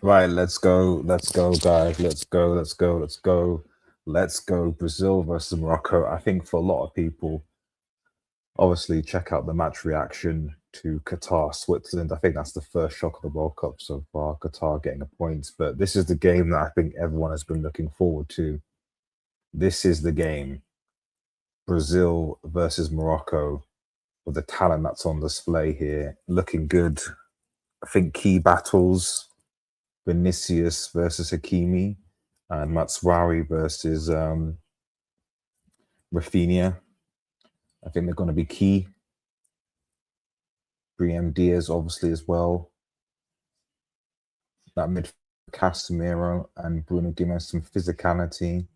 Right, let's go, guys. Let's go, let's go, let's go. Let's go. Brazil versus Morocco. I think for a lot of people, obviously, check out the match reaction to Qatar, Switzerland. I think that's the first shock of the World Cup so far, Qatar getting a point. But this is the game that I think everyone has been looking forward to. This is the game, Brazil versus Morocco, with the talent that's on display here. Looking good. I think key battles. Vinicius versus Hakimi, and Matswari versus Rafinha. I think they're going to be key. Briem Diaz, obviously, as well. That mid Casemiro and Bruno Guimaraes, some physicality.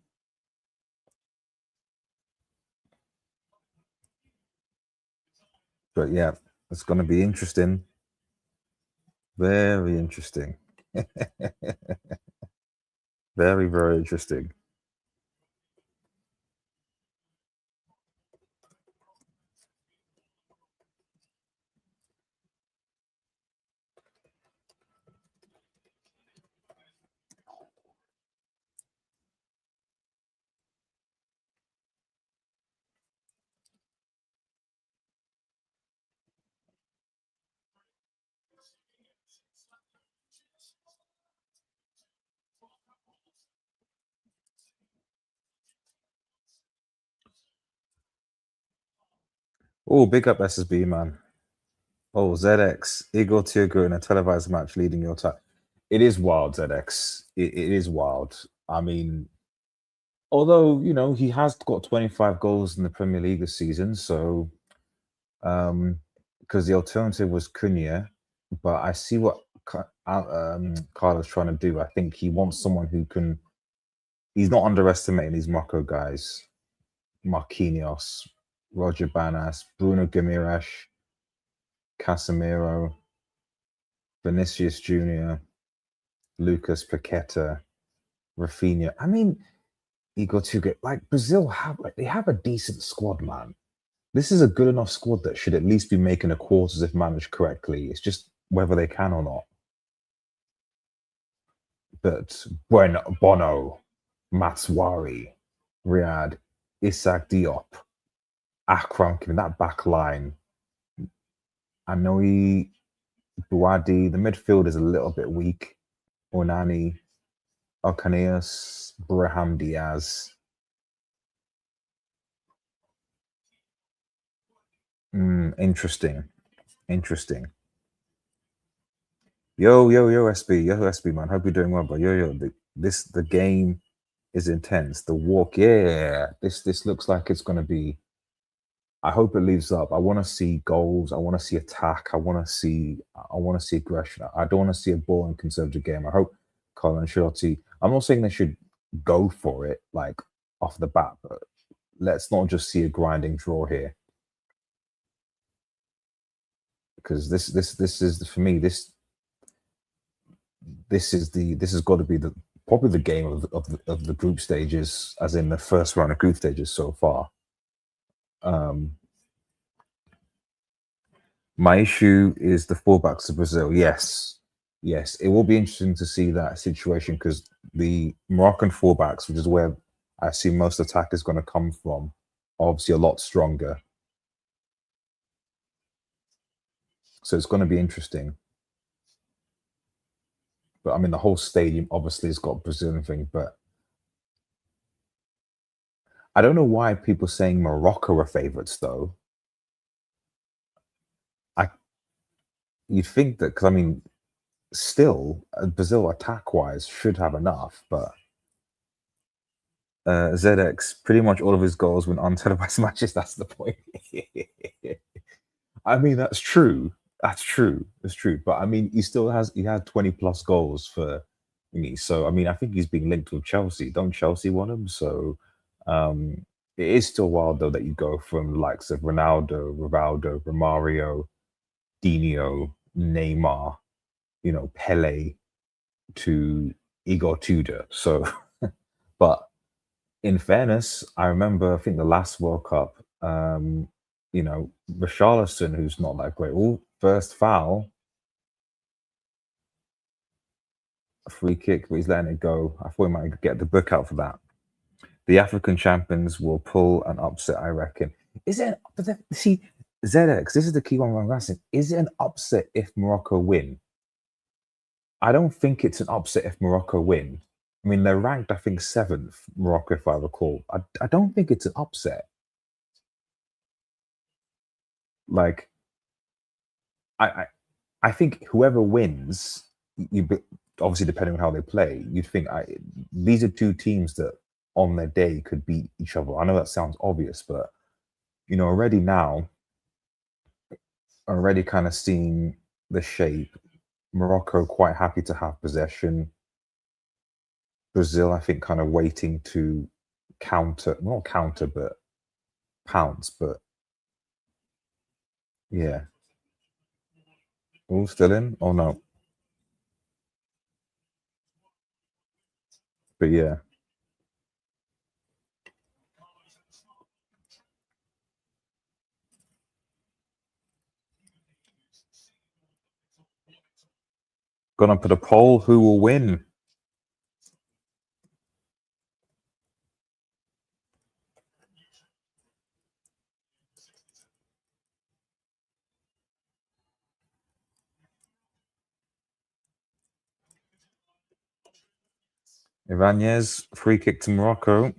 But yeah, it's going to be interesting. Very interesting. Very, very interesting. Oh, big up SSB, man. Oh, ZX, Igor Tigre in a televised match leading your time. It is wild, ZX. It is wild. I mean, although, he has got 25 goals in the Premier League this season, so because the alternative was Cunha, but I see what Carlo's trying to do. I think he wants someone who can. He's not underestimating these Morocco guys, Marquinhos, Roger Banas, Bruno Guimaraes, Casemiro, Vinicius Junior, Lucas Paqueta, Rafinha. I mean, Igor Tuga, like Brazil they have a decent squad, man. This is a good enough squad that should at least be making a quarters if managed correctly. It's just whether they can or not. But Bono, Matswari, Riyad, Isaac Diop, Akram, given that back line, Anoi, Buadi, the midfield is a little bit weak. Onani, Alcaneas, Braham Diaz. Interesting. Interesting. Yo, SB, man. Hope you're doing well, bro. The game is intense. The walk, yeah. This looks like it's gonna be. I hope it leaves up. I want to see goals. I want to see attack. I want to see aggression. I don't want to see a boring conservative game. I hope Carlo Ancelotti. I'm not saying they should go for it like off the bat, but let's not just see a grinding draw here. Because this is for me this has got to be the probably the game of the group stages, as in the first round of group stages so far. Um, my issue is the fullbacks of Brazil. Yes, it will be interesting to see that situation because the Moroccan fullbacks, which is where I see most attack is going to come from, are obviously a lot stronger. So it's going to be interesting. But I mean, the whole stadium obviously has got Brazilian thing, but I don't know why people saying Morocco are favourites though. I you'd think that because I mean, still Brazil attack wise should have enough, but ZX pretty much all of his goals went untelevised matches. That's the point. I mean, that's true. That's true. That's true. But I mean, he had 20 plus goals for me. So I mean, I think he's being linked with Chelsea. Don't Chelsea want him? So it is still wild though that you go from the likes of Ronaldo, Rivaldo, Romario, Dino, Neymar, Pele to Igor Tudor. So but in fairness, I remember I think the last World Cup, Richarlison, who's not that great. Oh, first foul. A free kick, but he's letting it go. I thought he might get the book out for that. The African champions will pull an upset, I reckon. Is it? See, ZX, this is the key one I'm asking. Is it an upset if Morocco win? I don't think it's an upset if Morocco win. I mean, they're ranked, I think, seventh, Morocco, if I recall. I don't think it's an upset. Like, I, I, I think whoever wins, obviously depending on how they play, you'd think these are two teams that on their day could beat each other. I know that sounds obvious, but already now, already kind of seeing the shape. Morocco quite happy to have possession. Brazil, I think, kind of waiting to counter, not counter, but pounce. But yeah, all still in? Oh no, but yeah, gonna put a poll. Who will win? Ibanez, free kick to Morocco.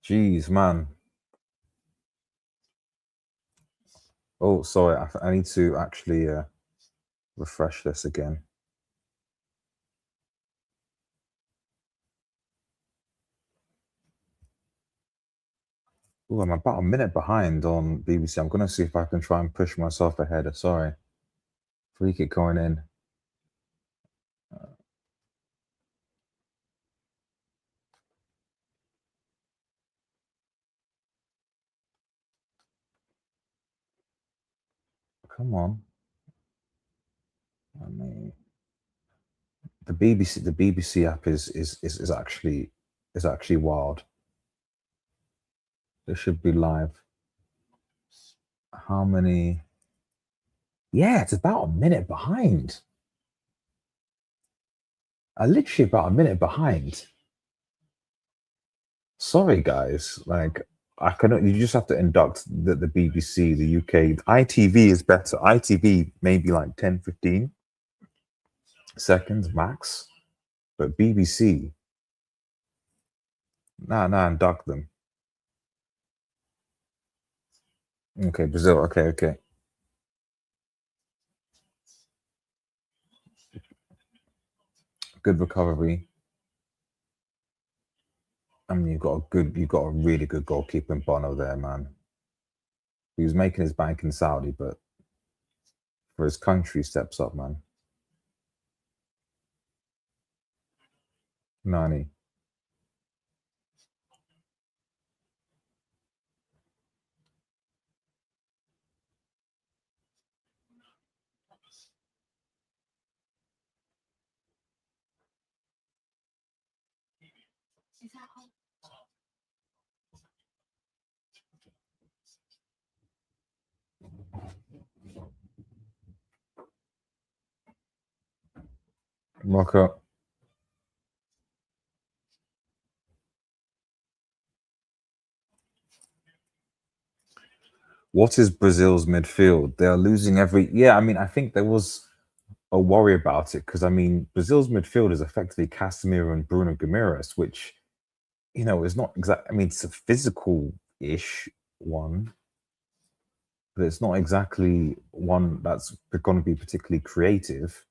Jeez, man. Oh, sorry. I need to actually refresh this again. Oh, I'm about a minute behind on BBC. I'm going to see if I can try and push myself ahead. Sorry. Free kick going in. Come on. I mean, the BBC app is actually wild. It should be live. How many? Yeah, it's about a minute behind. Literally about a minute behind. Sorry, guys. Like I cannot. You just have to induct the BBC, the UK. ITV is better. ITV maybe like 10, 15 seconds max, but BBC. Nah, induct them. Okay, Brazil. Okay. Good recovery. I mean, you've got a really good goalkeeper in Bono there, man. He was making his bank in Saudi, but for his country, steps up, man. Nani. Morocco. What is Brazil's midfield? They are losing every. Yeah, I mean, I think there was a worry about it because I mean, Brazil's midfield is effectively Casemiro and Bruno Guimaraes, which is not exact. I mean, it's a physical-ish one, but it's not exactly one that's going to be particularly creative.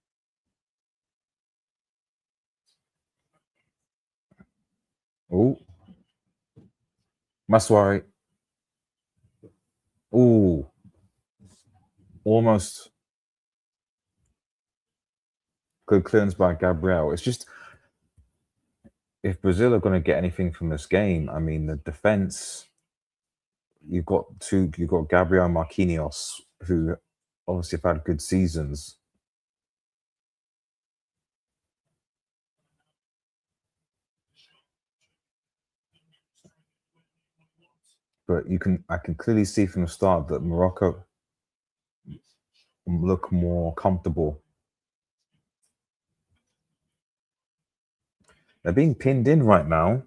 Oh, Maswari. Oh, almost good clearance by Gabriel. It's just if Brazil are going to get anything from this game, I mean, the defense. You've got Gabriel Marquinhos, who obviously have had good seasons. but I can clearly see from the start that Morocco look more comfortable. They're being pinned in right now.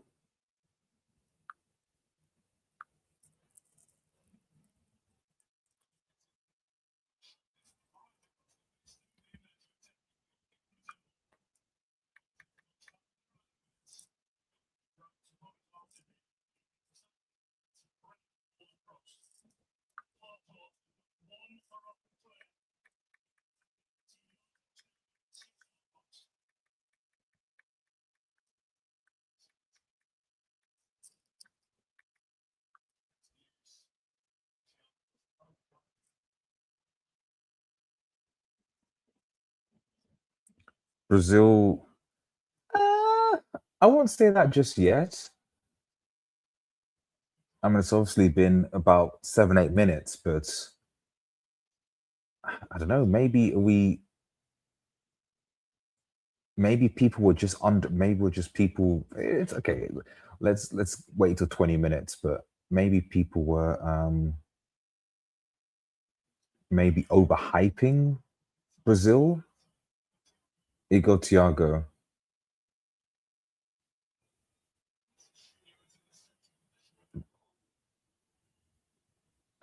Brazil, I won't say that just yet. I mean, it's obviously been about 7, 8 minutes, but I don't know. Maybe people were just under. Maybe we're just people. It's okay. Let's wait till 20 minutes, but maybe people were maybe overhyping Brazil. Igor Thiago.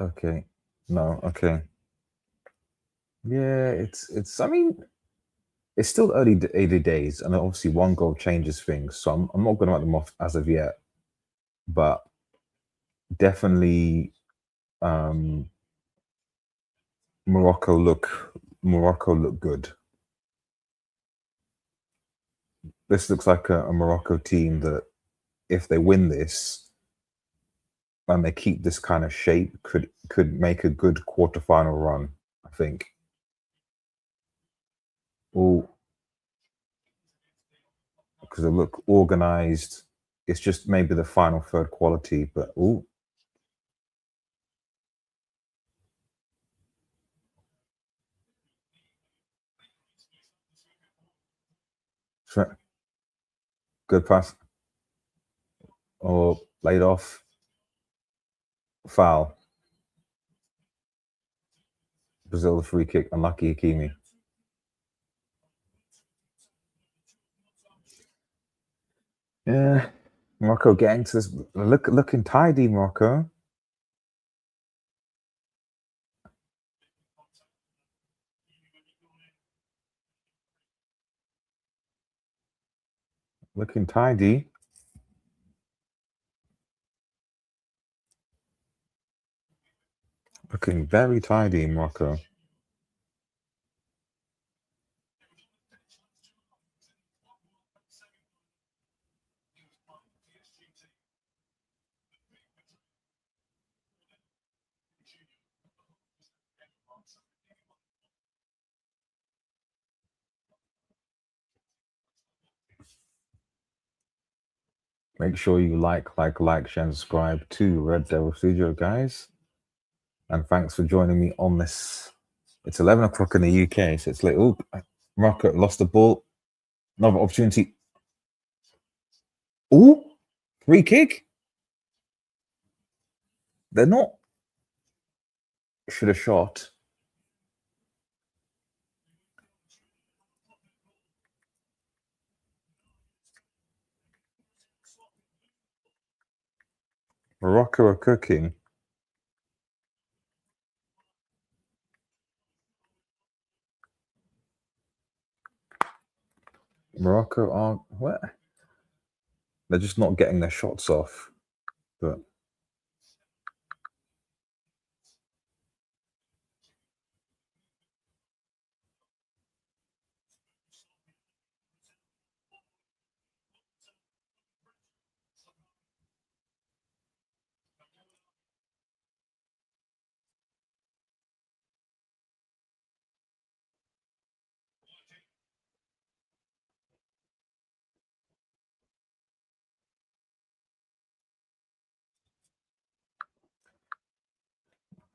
Okay. No. Okay. Yeah. It's. I mean, it's still early days, and obviously one goal changes things. So I'm not going to write them off as of yet, but definitely um, Morocco Morocco look good. This looks like a Morocco team that, if they win this and they keep this kind of shape, could make a good quarterfinal run. I think. All because they look organized. It's just maybe the final third quality, but oh, good pass or laid off foul. Brazil the free kick, unlucky Hakimi. Yeah, Morocco getting to this. Looking tidy, Morocco. Looking tidy. Looking very tidy, Morocco. Make sure you share, and subscribe to Red Devil Studio, guys. And thanks for joining me on this. It's 11 o'clock in the UK, so it's like, oh, Morocco lost the ball. Another opportunity. Oh, free kick. They're not. Should have shot. Morocco are cooking. Morocco are what? They're just not getting their shots off. But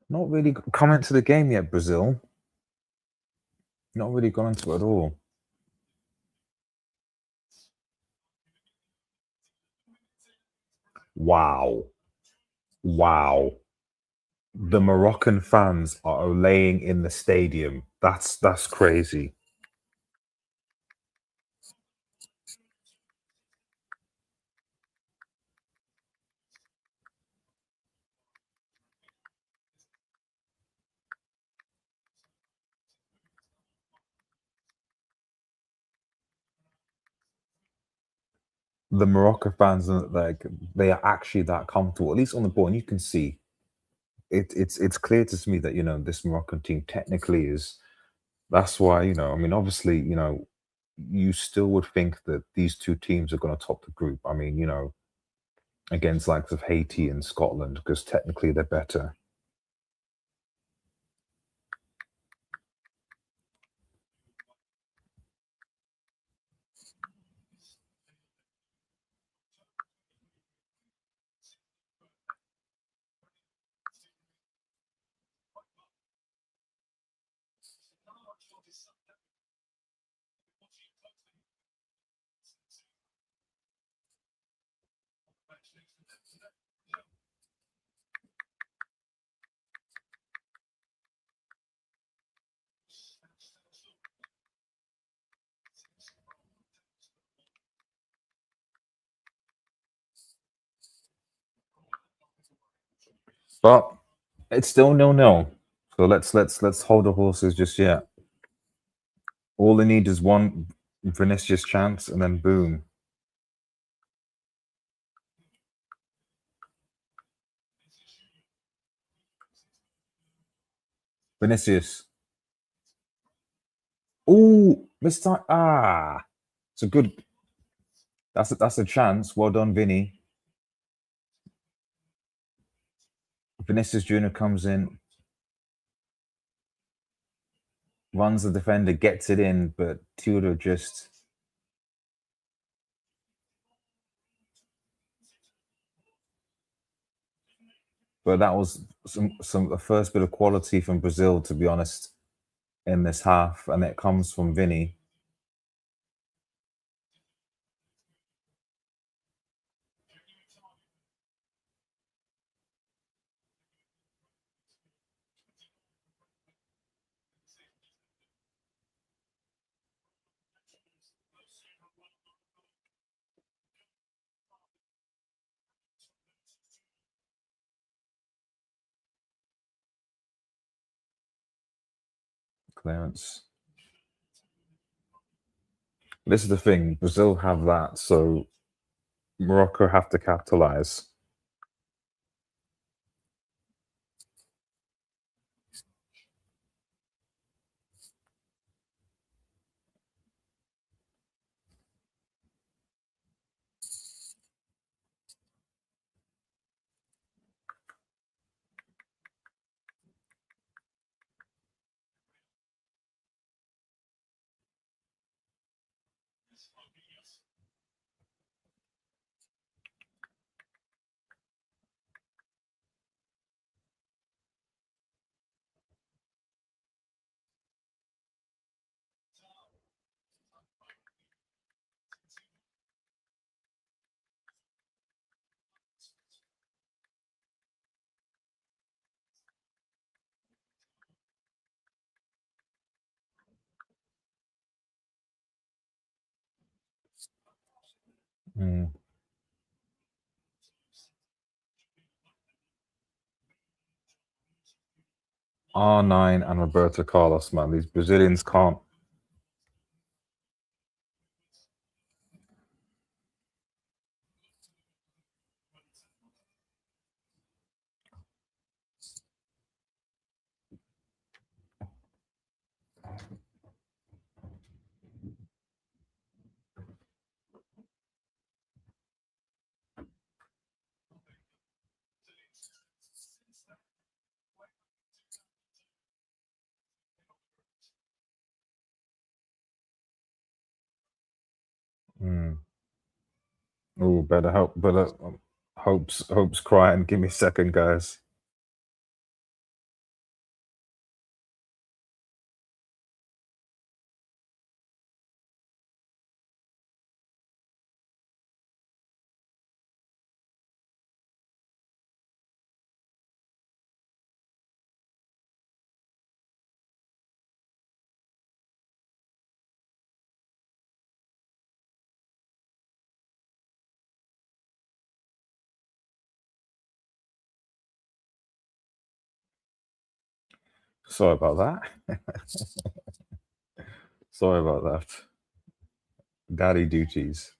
not really come into the game yet, Brazil. Not really gone into it at all. Wow. Wow. The Moroccan fans are laying in the stadium. That's crazy. The Morocco fans are like they are actually that comfortable, at least on the ball. And you can see it's clear to me that this Moroccan team technically is. That's why I mean, obviously, you still would think that these two teams are going to top the group. I mean, against likes of Haiti and Scotland because technically they're better. But it's still 0-0. So let's hold the horses just yet. All they need is one Vinicius chance, and then boom. Vinicius. Oh, Mr. It's a good. That's a chance. Well done, Vinny. Vinicius Junior comes in, runs the defender, gets it in, but Tudor just. But that was some a first bit of quality from Brazil, to be honest, in this half, and it comes from Vinny. Clearance. This is the thing. Brazil have that, so Morocco have to capitalize. Mm. R9 and Roberto Carlos, man. These Brazilians can't. Mm. Oh, better help. Better hopes crying. Give me a second, guys. Sorry about that. Sorry about that. Daddy duties.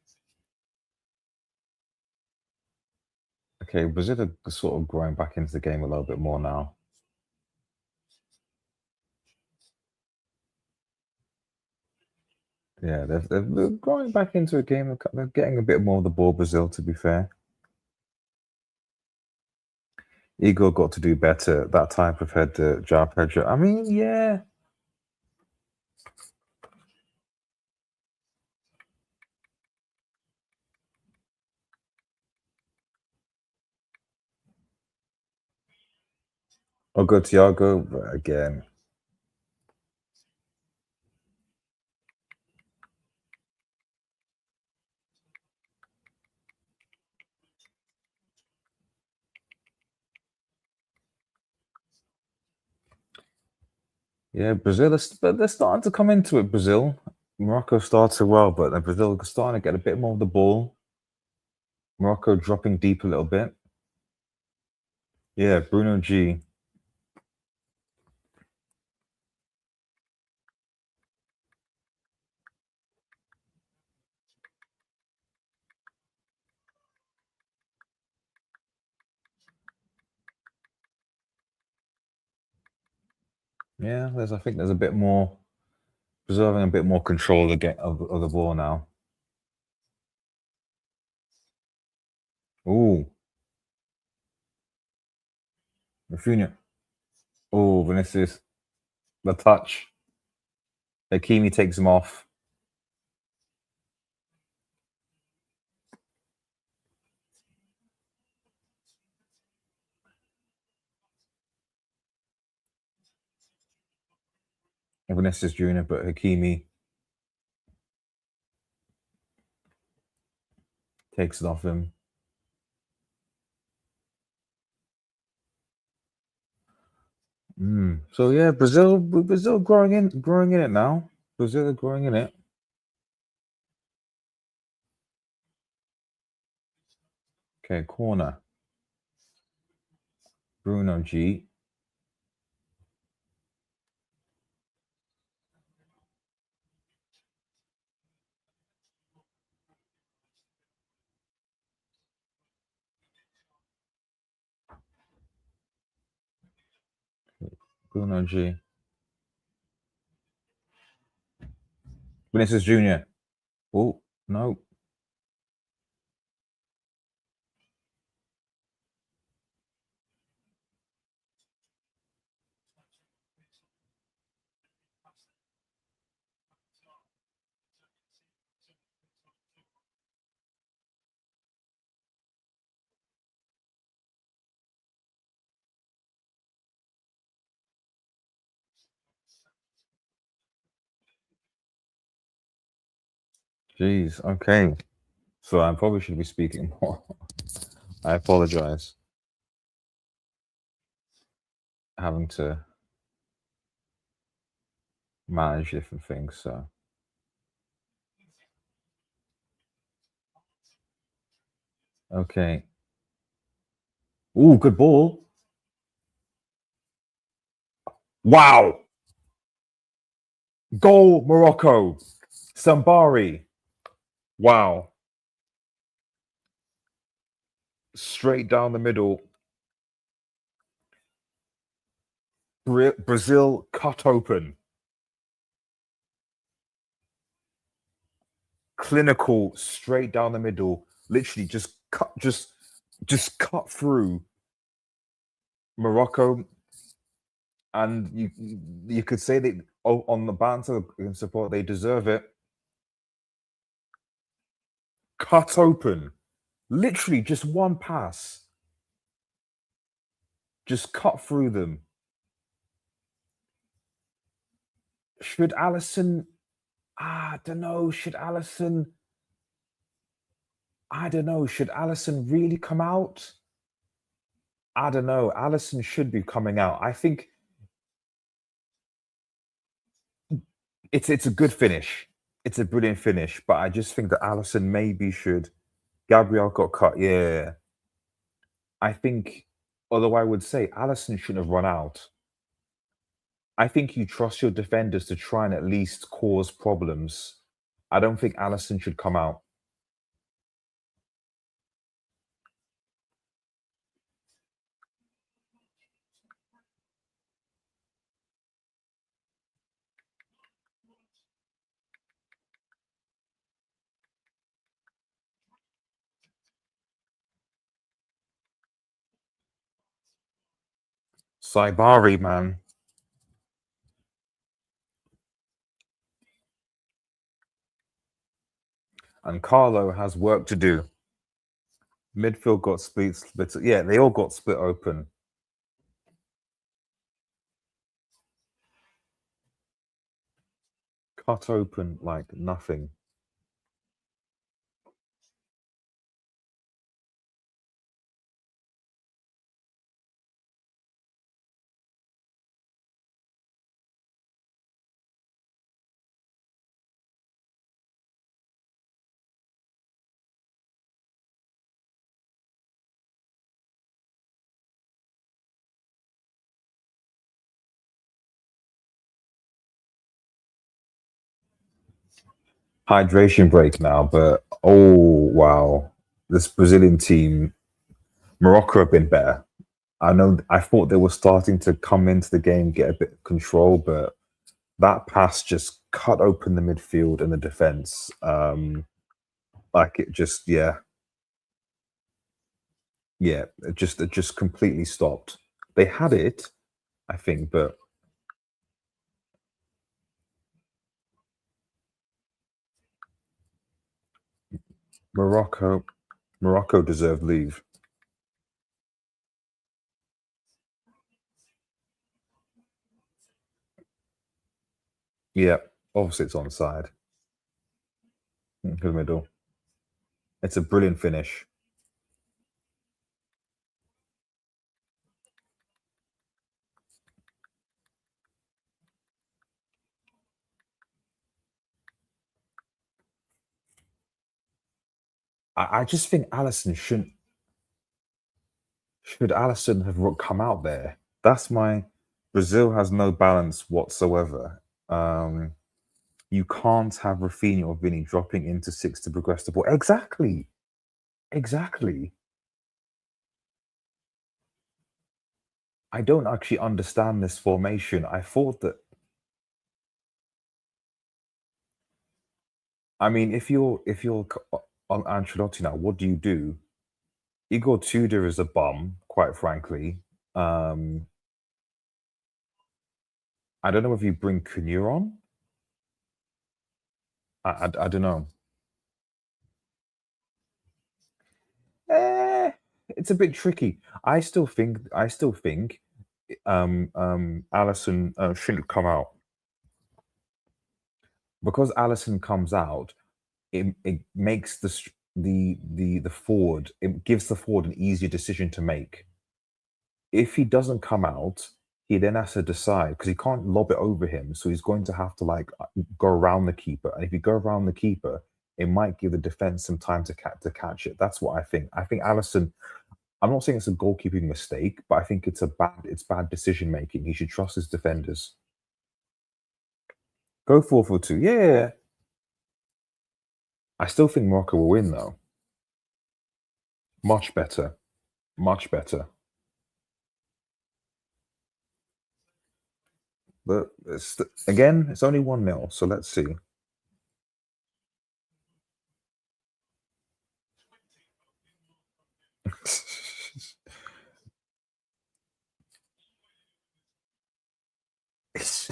Okay, Brazil are sort of growing back into the game a little bit more now. Yeah, they're growing back into a game. They're getting a bit more of the ball, Brazil, to be fair. Igor got to do better that time compared to João Pedro. I mean, yeah. Oh, good Thiago, but again. Yeah, Brazil, but they're starting to come into it, Brazil. Morocco started well, but then Brazil is starting to get a bit more of the ball. Morocco dropping deep a little bit. Yeah, Bruno G. Yeah, I think there's a bit more Brazil having a bit more control of of the ball now. Ooh, Rafinha. Oh, Vinicius. The touch. Hakimi takes him off. Vinicius Junior, but Hakimi takes it off him. So yeah, Brazil growing in it now. Brazil are growing in it. Okay, corner. Bruno G. Bruno G. Vinicius Junior. Oh no. Jeez. Okay. So I probably should be speaking more. I apologize. Having to manage different things. So okay. Ooh, good ball. Wow. Goal, Morocco. Sambari. Wow. Straight down the middle. Brazil cut open. Clinical, straight down the middle. Literally just cut through Morocco. And you could say that on the banter and support, they deserve it. Cut open. Literally just one pass. Just cut through them. Should Allison I don't know. I don't know. Should Allison really come out? I don't know. Allison should be coming out. I think it's a good finish. It's a brilliant finish, but I just think that Allison maybe should. Gabriel got cut. Yeah, I think. Although I would say Allison shouldn't have run out. I think you trust your defenders to try and at least cause problems. I don't think Allison should come out. Saibari, man. And Carlo has work to do. Midfield got split. Yeah, they all got split open. Cut open like nothing. Hydration break now, but oh wow. This Brazilian team, Morocco have been better. I know I thought they were starting to come into the game, get a bit of control, but that pass just cut open the midfield and the defense. Like it just, it just completely stopped. They had it, I think, but Morocco, Morocco deserved leave. Yeah, obviously it's onside. To the middle. It's a brilliant finish. I just think Allison shouldn't. Should Allison have come out there? That's my. Brazil has no balance whatsoever. Um, you can't have Rafinha or Vinny dropping into six to progress the ball. Exactly. Exactly. I don't actually understand this formation. I thought that. I mean, if you're on Ancelotti now, what do you do? Igor Tudor is a bum, quite frankly. Um, I don't know if you bring Cunha on. I don't know. Eh, it's a bit tricky. I still think Allison shouldn't come out because Allison comes out. It makes the forward. It gives the forward an easier decision to make. If he doesn't come out, he then has to decide because he can't lob it over him. So he's going to have to like go around the keeper. And if you go around the keeper, it might give the defense some time to catch it. That's what I think. I think Allison. I'm not saying it's a goalkeeping mistake, but I think it's bad decision making. He should trust his defenders. Go 4-4-2. Yeah. I still think Morocco will win though. Much better. Much better. But again, it's only 1-0, so let's see. it's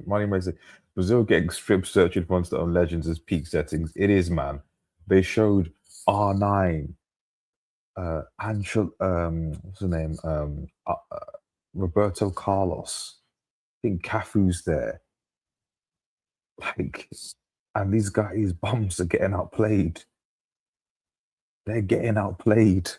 Money may say Brazil getting strip search against their own legends as peak settings. It is, man. They showed R9, what's the name? Roberto Carlos. I think Cafu's there. Like, and these guys' bums are getting outplayed. They're getting outplayed.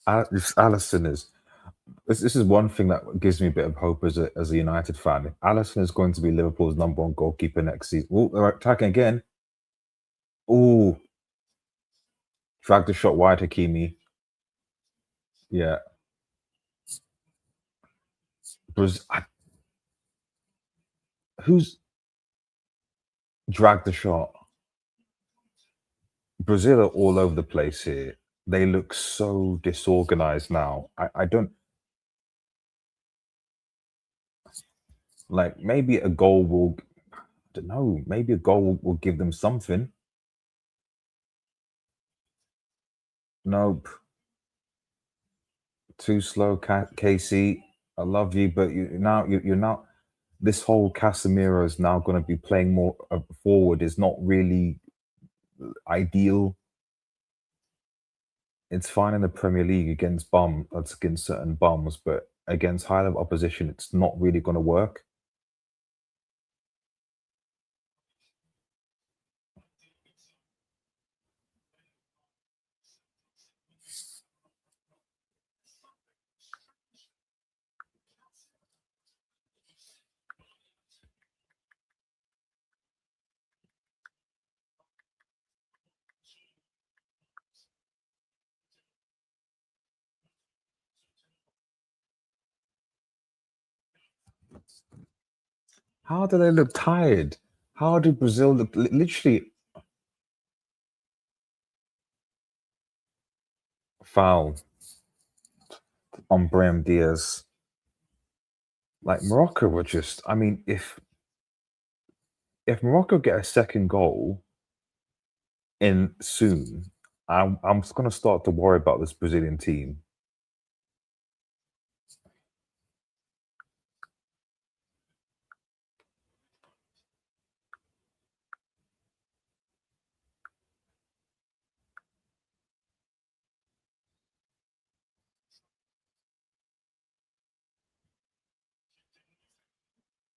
Allison is. This is one thing that gives me a bit of hope as a United fan. If Allison is going to be Liverpool's number one goalkeeper next season. Oh, they're attacking again. Oh, drag the shot wide, Hakimi. Yeah, who's dragged the shot? Brazil are all over the place here. They look so disorganized now. I don't like. Maybe a goal will. I don't know. Maybe a goal will give them something. Nope. Too slow, KC. I love you, but you're not. This whole Casemiro is now going to be playing more forward. Is not really ideal. It's fine in the Premier League that's against certain bums, but against high level opposition, it's not really going to work. How do they look tired? How do Brazil look literally foul on Brahim Diaz? Like Morocco were just. I mean, if Morocco get a second goal in soon, I'm just going to start to worry about this Brazilian team.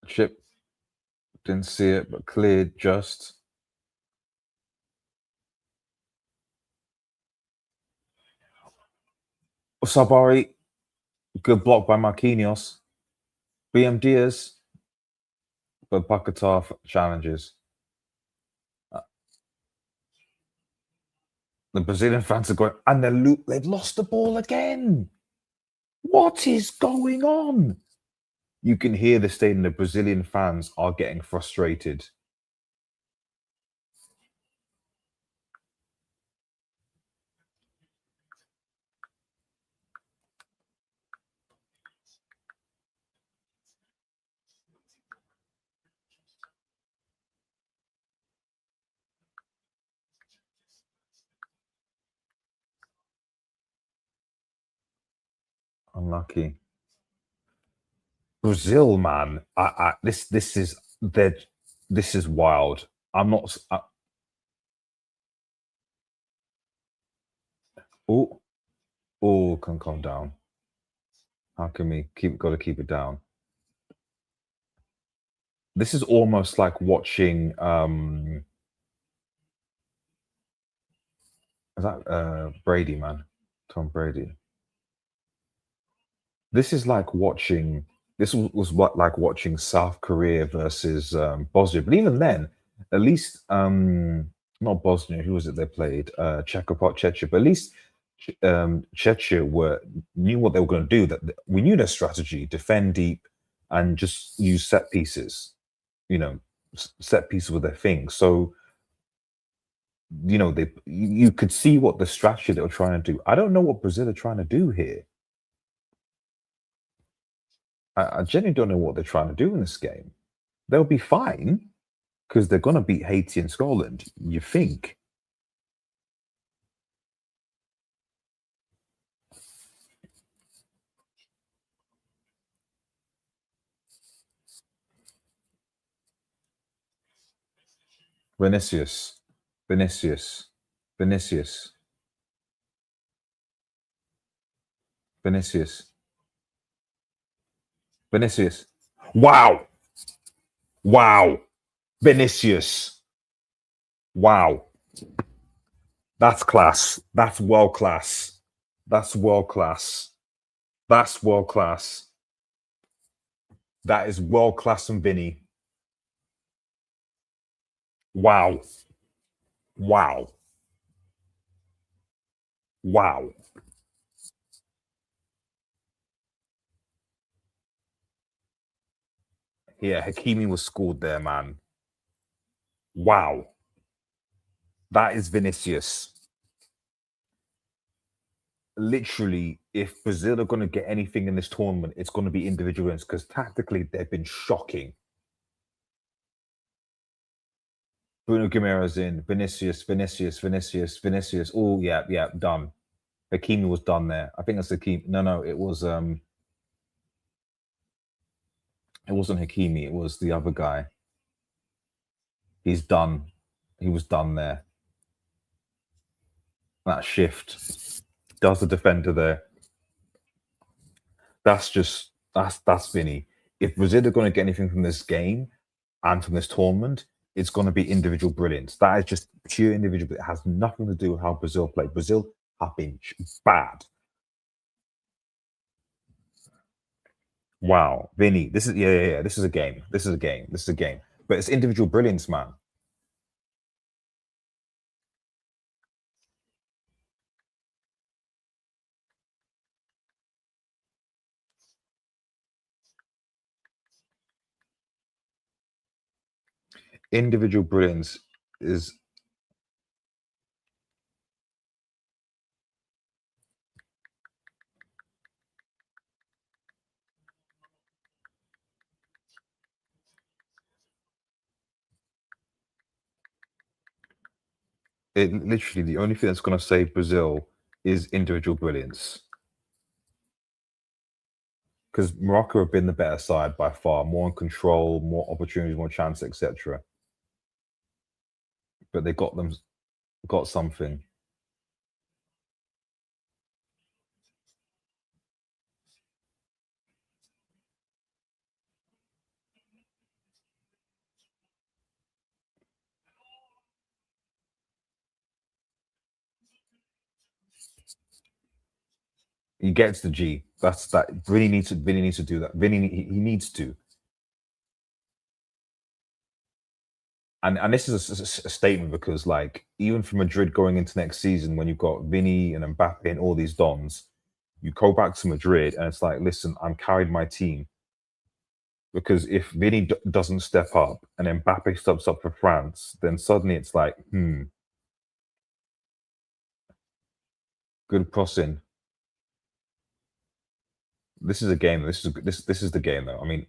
Chip didn't see it, but cleared just. Sabari, good block by Marquinhos. BM Diaz, but Paquetá challenges. The Brazilian fans are going, and they've lost the ball again. What is going on? You can hear the stadium. The Brazilian fans are getting frustrated. Unlucky. Brazil, man. This is wild. I'm not. Oh, oh, can calm down. How can we keep? Got to keep it down. This is almost like watching. Is that Brady, man? Tom Brady. This is like watching. This was what like watching South Korea versus Bosnia. But even then, at least not Bosnia. Who was it they played? Czechia. But at least Czechia knew what they were going to do. That we knew their strategy: defend deep and just use set pieces. You know, set pieces were their thing. So you could see what the strategy they were trying to do. I don't know what Brazil are trying to do here. I genuinely don't know what they're trying to do in this game. They'll be fine because they're going to beat Haiti and Scotland. You think? Vinicius, Vinicius, Vinicius, Vinicius, Vinicius. Wow! Wow! Vinicius. Wow. That's class. That's world class. That's world class. That's world class. That is world class from Vinny. Wow. Wow. Wow. Yeah, Hakimi was scored there, man. Wow. That is Vinicius. Literally, if Brazil are going to get anything in this tournament, it's going to be individual wins because tactically they've been shocking. Bruno Guimaraes in, Vinicius. Oh, yeah, yeah, done. Hakimi was done there. I think that's Hakimi. No, it wasn't Hakimi, it was the other guy. He's done. He was done there. That shift does the defender there. That's Vinny. If Brazil are going to get anything from this game and from this tournament, it's going to be individual brilliance. That is just pure individual. It has nothing to do with how Brazil play. Brazil have been bad. Wow, Vinny, this is yeah. This is a game. This is a game. This is a game. But it's individual brilliance, man. Individual brilliance is it literally the only thing that's going to save Brazil is individual brilliance. Because Morocco have been the better side by far, more in control, more opportunities, more chances, etc. But they got something. He gets the G. That's that. Vinny needs to do that. He needs to. And this is a statement because like even for Madrid going into next season, when you've got Vinny and Mbappe and all these dons, you go back to Madrid and it's like, listen, I'm carried my team. Because if Vinny doesn't step up and Mbappe steps up for France, then suddenly it's like, good crossing. This is a game. This is the game though. I mean,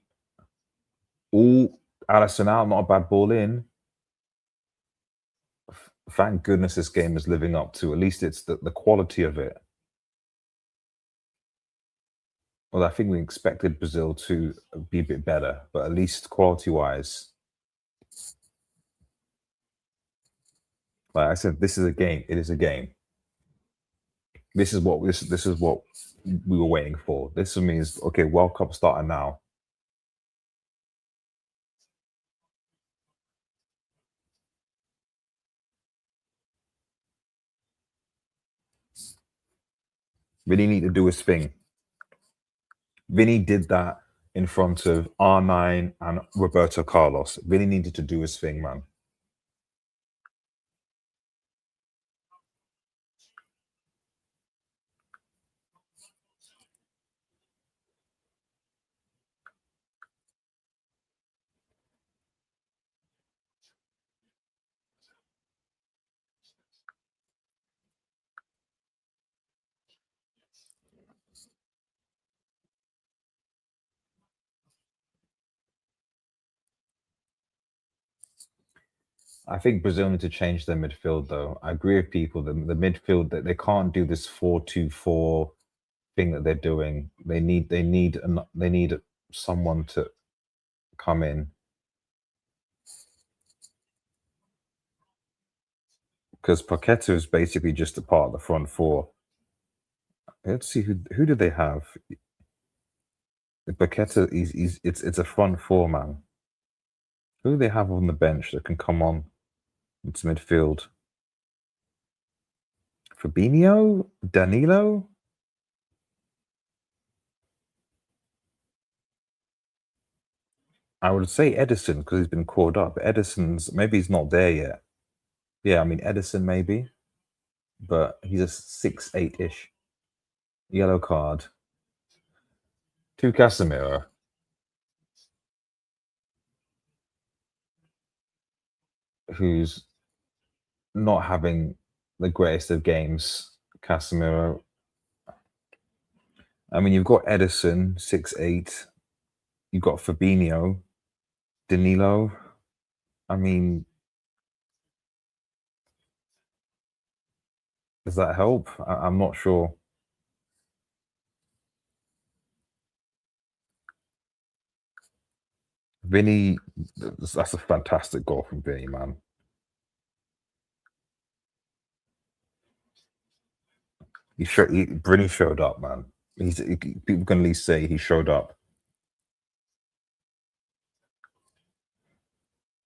all Alisson out, not a bad ball in. Thank goodness this game is living up to at least it's the quality of it. Well, I think we expected Brazil to be a bit better, but at least quality wise, like I said, this is a game. It is a game. This is what we were waiting for. This means okay, World Cup starting now. Vinny need to do his thing. Vinny did that in front of R9 and Roberto Carlos. Vinny needed to do his thing, man. I think Brazil need to change their midfield, though. I agree with people. The midfield that they can't do this 4-2-4 thing that they're doing. They need someone to come in because Paqueta is basically just a part of the front four. Let's see who do they have. Paqueta, it's a front four man. Who do they have on the bench that can come on into midfield? Fabinho, Danilo. I would say Edison because he's been called up. Edison's maybe he's not there yet. Yeah, I mean Edison maybe, but he's a 6'8" ish. Yellow card to Casemiro, who's not having the greatest of games. Casemiro. I mean, you've got Edison, 6'8". You've got Fabinho, Danilo. I mean, does that help? I'm not sure. Vinny, that's a fantastic goal from Vinny, man. Vinny showed up, man. People can at least say he showed up.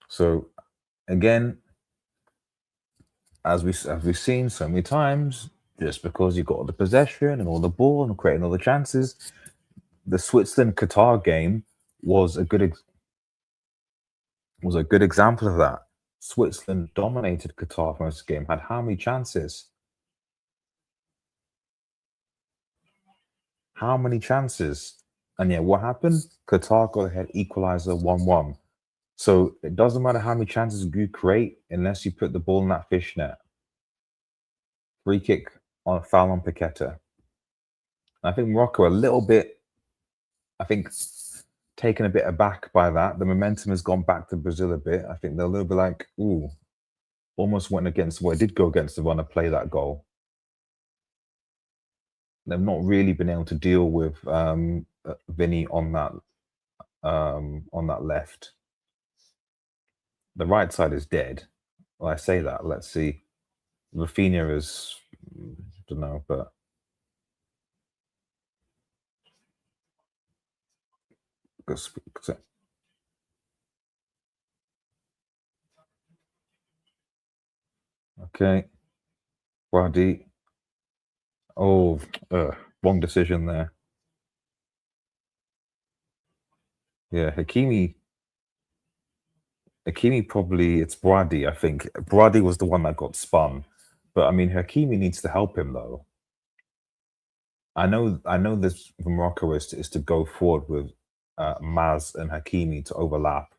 So again, as we've seen so many times, just because you got all the possession and all the ball and creating all the chances, the Switzerland Qatar game was was a good example of that. Switzerland dominated Qatar for most of the game, had how many chances? How many chances? And yeah, what happened? Qatar got ahead, equalizer 1-1. So it doesn't matter how many chances you create unless you put the ball in that fishnet. Free kick on a foul on Paqueta. I think Morocco a little bit, I think, taken a bit aback by that. The momentum has gone back to Brazil a bit. I think they're a little bit like, ooh, almost went against, well, it did go against the run to play that goal. They've not really been able to deal with Vinny on that left. The right side is dead. Well, I say that. Let's see. Rafinha is, don't know, but okay. Wadi. Oh, wrong decision there. Yeah, Hakimi probably it's Brady, I think. Brady was the one that got spun. But I mean Hakimi needs to help him though. I know this for Morocco is to go forward with Maz and Hakimi to overlap.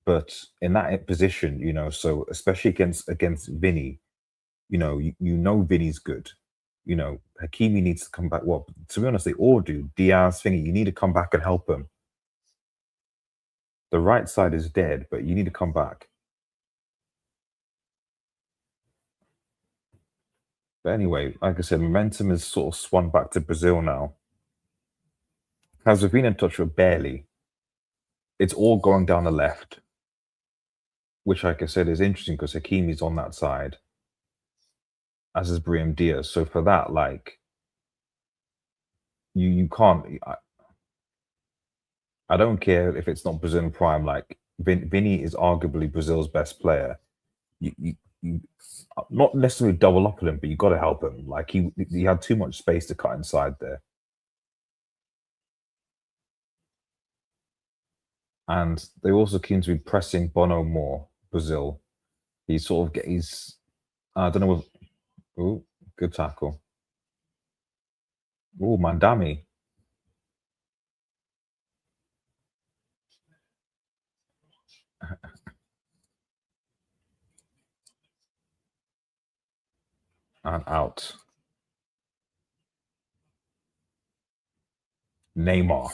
But in that position, so especially against Vinny, you know Vinny's good. Hakimi needs to come back. Well, to be honest, they all do. Diaz, thingy, you need to come back and help him. The right side is dead, but you need to come back. But anyway, like I said, momentum is sort of swung back to Brazil now. Has Ravina touched it barely? It's all going down the left, which, like I said, is interesting because Hakimi's on that side, as is Brahim Diaz. So for that, like, you can't. I don't care if it's not Brazil in prime. Like, Vinny is arguably Brazil's best player. You not necessarily double up on him, but you got to help him. Like he had too much space to cut inside there, and they also seem to be pressing Bono more. Brazil, he's I don't know. Oh, good tackle. Oh, Mandami and out. Neymar.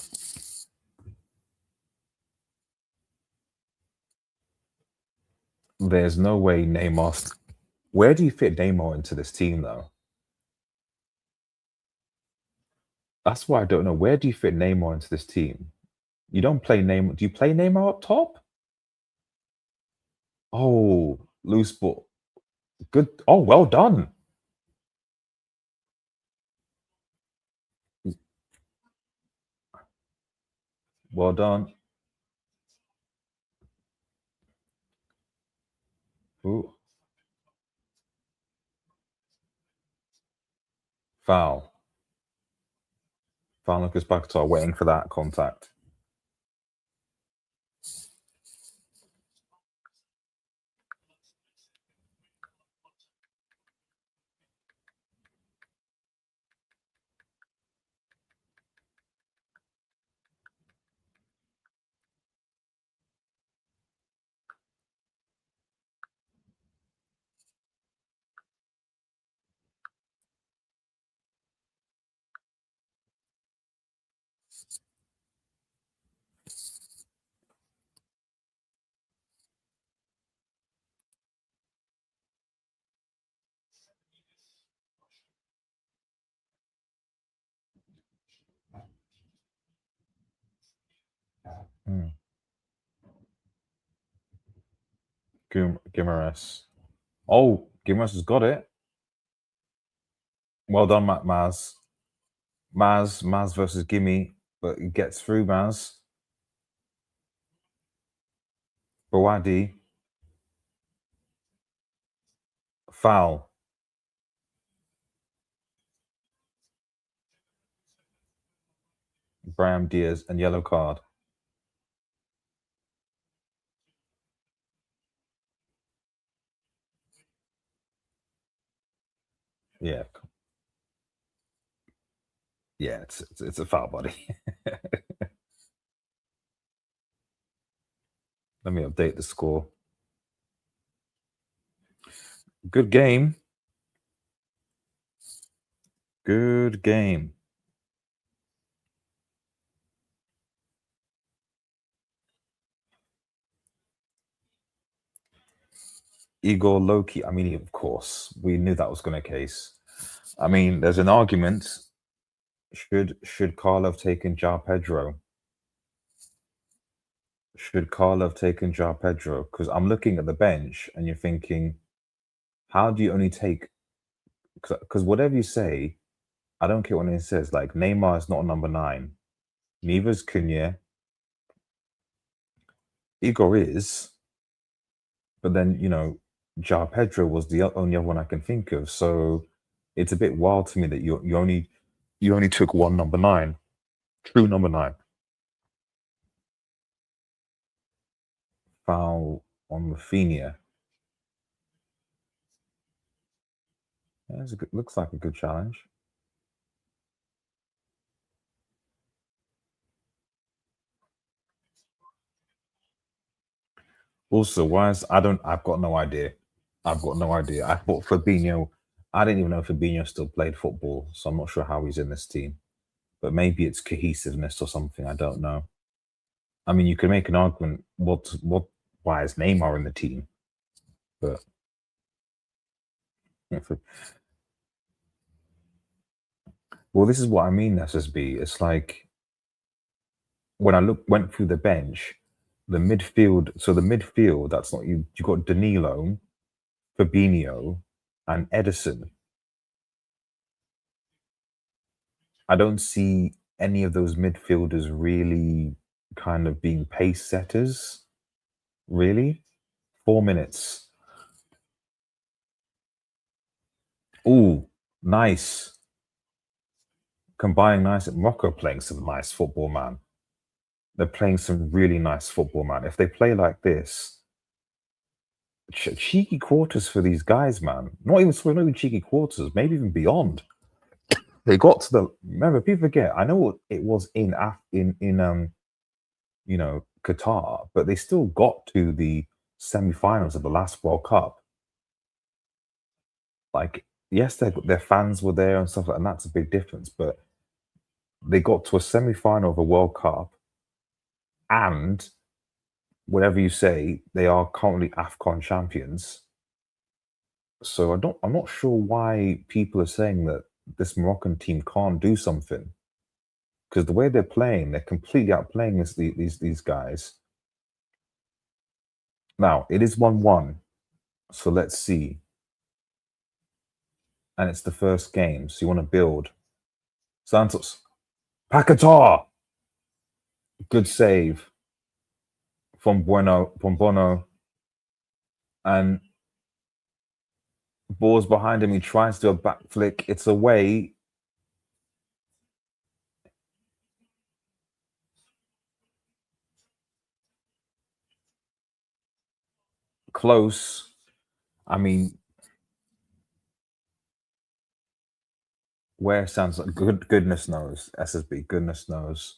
There's no way Neymar. Where do you fit Neymar into this team, though? That's why I don't know. Where do you fit Neymar into this team? You don't play Neymar. Do you play Neymar up top? Oh, loose ball. Good. Oh, well done. Well done. Ooh, foul. Foul Lucas Paquetá waiting for that contact. Mm. Guimarães. Oh, Guimarães has got it. Well done, Maz. Maz versus Gimme, but he gets through Maz. Bawadi. Foul. Brahim Diaz and yellow card. Yeah. Yeah, it's a foul, buddy. Let me update the score. Good game. Good game. Igor Loki. I mean, of course, we knew that was going to case. I mean, there's an argument. Should Carlo have taken João Pedro? Should Carlo have taken João Pedro? Because I'm looking at the bench and you're thinking, how do you only take? Because whatever you say, I don't care what it says. Like Neymar is not number 9. Neither is Cunha. Igor is, but then João Pedro was the only other one I can think of. So it's a bit wild to me that you only took one number 9, true number 9. Foul on Rafinha. Yeah, looks like a good challenge. Also, I've got no idea. I've got no idea. I thought Fabinho, I didn't even know Fabinho still played football, so I'm not sure how he's in this team. But maybe it's cohesiveness or something. I don't know. I mean, you could make an argument why is Neymar in the team? But well, this is what I mean, SSB. It's like when I went through the bench, the midfield. So the midfield, that's not you. You got Danilo, Fabinho, and Edison. I don't see any of those midfielders really kind of being pace setters. Really, 4 minutes. Oh, nice. Combining nice. Morocco playing some nice football, man. They're playing some really nice football, man. If they play like this, cheeky quarters for these guys, man. Not even cheeky quarters, maybe even beyond. They got to the. Remember, people forget. I know what it was in Qatar, but they still got to the semi-finals of the last World Cup. Like, yes, their fans were there and stuff, and that's a big difference. But they got to a semi-final of a World Cup, and whatever you say, they are currently AFCON champions. So I'm not sure why people are saying that this Moroccan team can't do something. Because the way they're playing, they're completely outplaying these guys. Now, it is 1-1. So let's see. And it's the first game. So you want to build. Santos. Pacatar! Good save from Bono. And ball's behind him. He tries to do a back flick. It's away. Close. I mean, where sounds like goodness knows, SSB, goodness knows.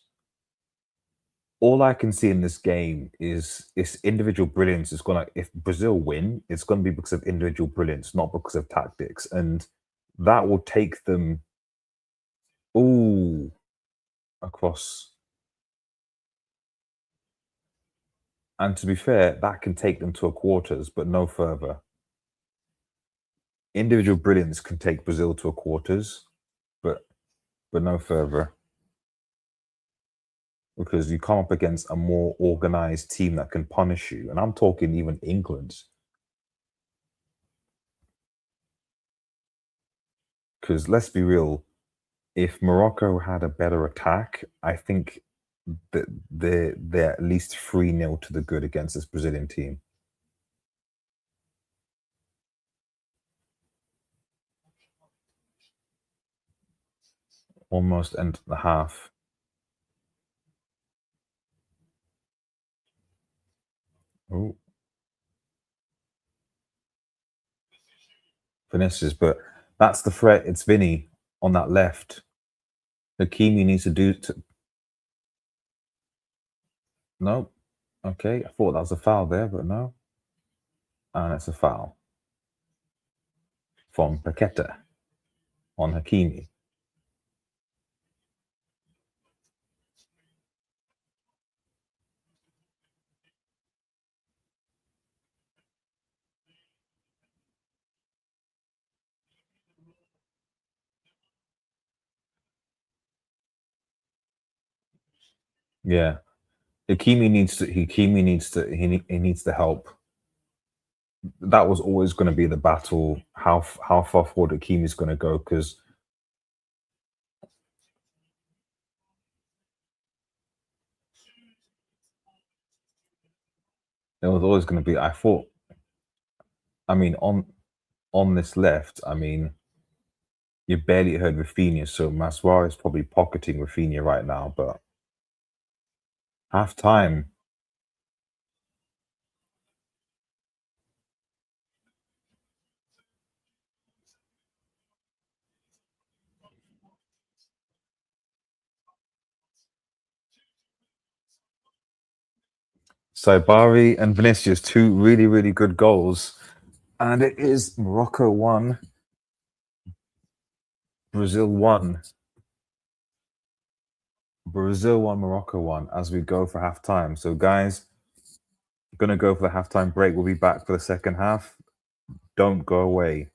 All I can see in this game is individual brilliance. It's gonna if Brazil win, it's gonna be because of individual brilliance, not because of tactics. And that will take them ooh across. And to be fair, that can take them to a quarters, but no further. Individual brilliance can take Brazil to a quarters, but no further. because you come up against a more organized team that can punish you. And I'm talking even England, because let's be real, if Morocco had a better attack, I think that they're at least 3-0 to the good against this Brazilian team. Almost end the half. Oh, Vinicius, but that's the threat. It's Vinny on that left. Hakimi needs to do to, no. Okay, I thought that was a foul there, but no. And it's a foul from Paqueta on Hakimi. Yeah, he needs to help. That was always going to be the battle. How far forward Hakimi's going to go, because it was always going to be. I thought. I mean, on this left, I mean, you barely heard Rafinha, so Maswara is probably pocketing Rafinha right now. But half time, Saibari and Vinicius, two really really good goals, and it is Morocco 1, Brazil 1. Brazil 1, Morocco 1 as we go for half time. So, guys, gonna go for the halftime break. We'll be back for the second half. Don't go away.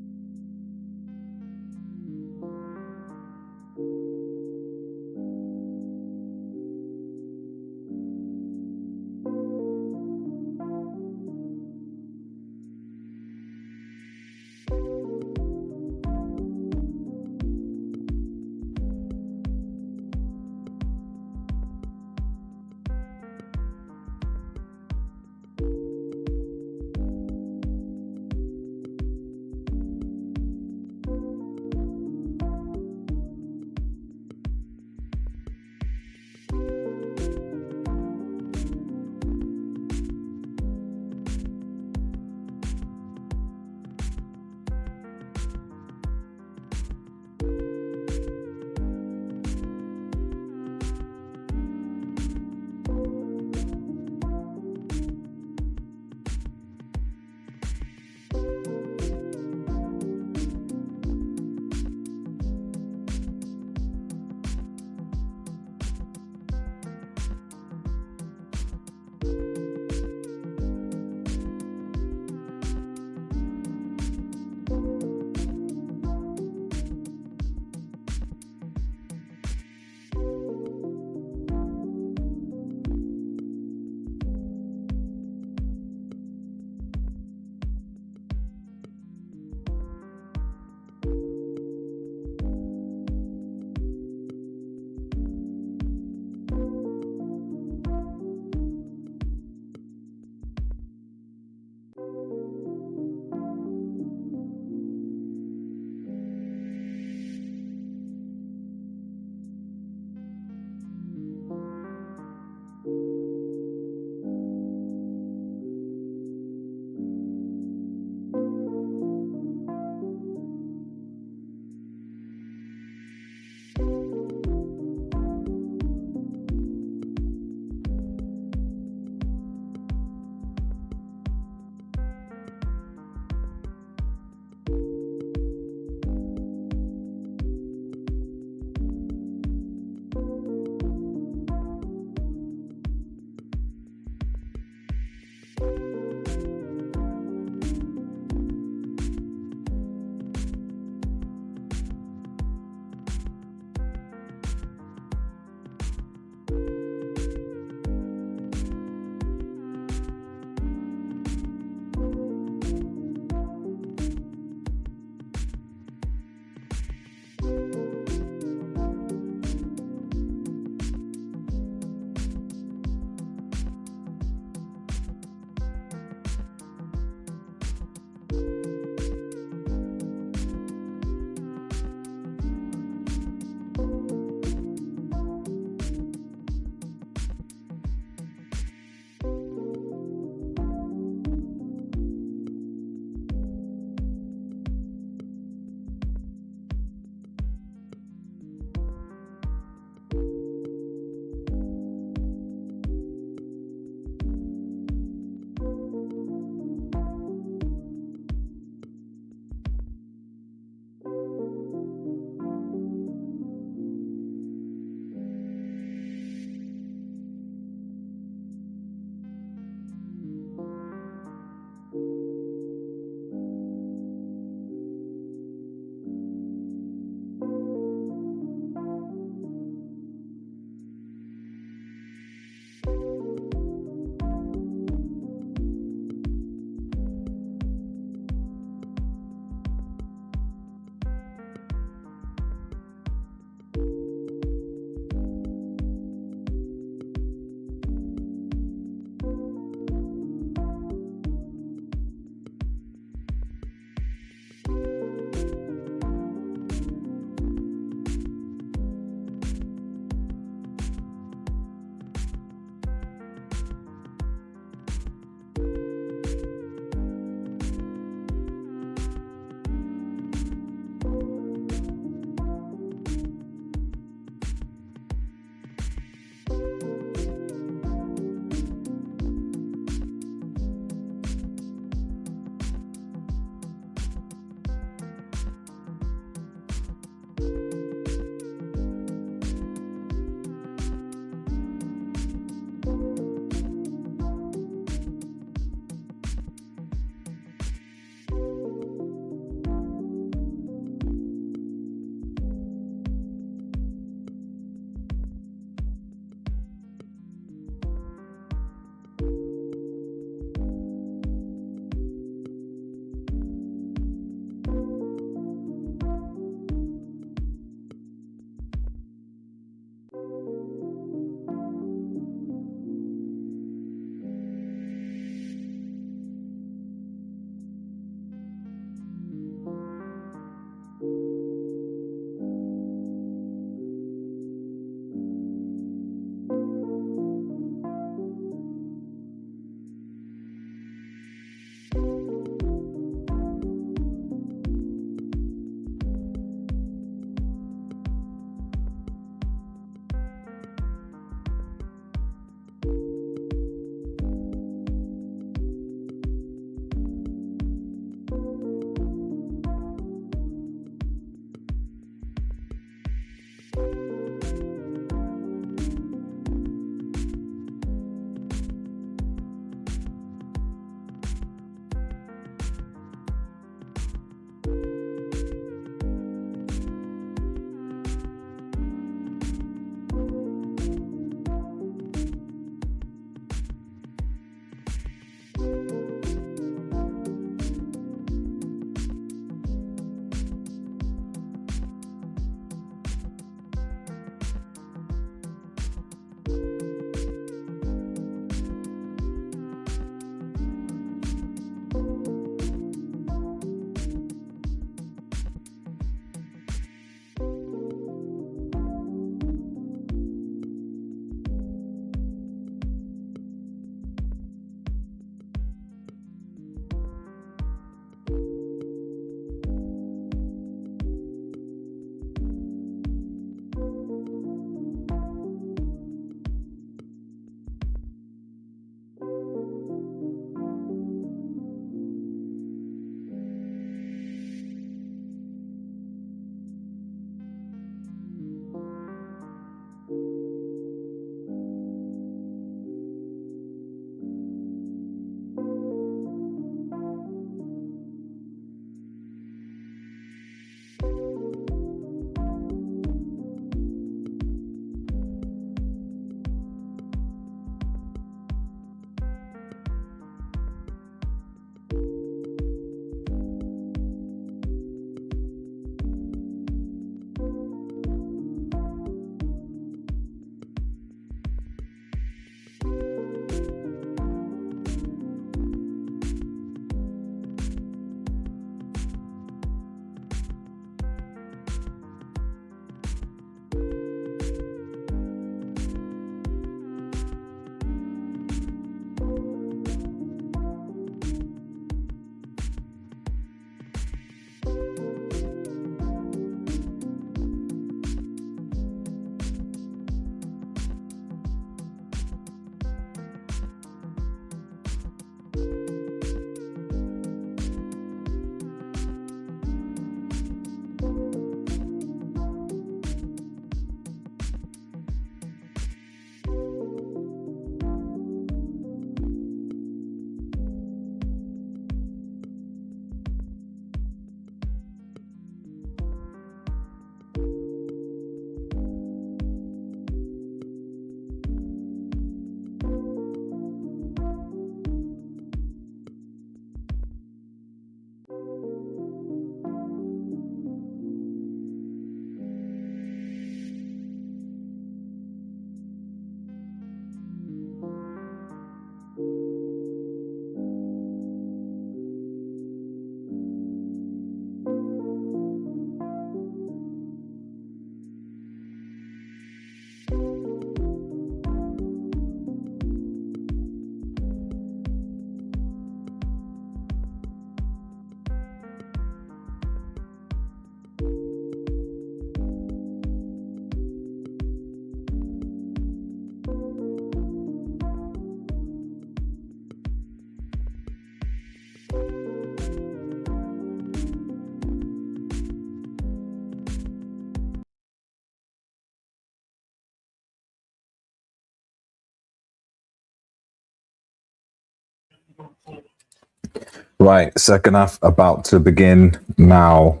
Right, second half about to begin now.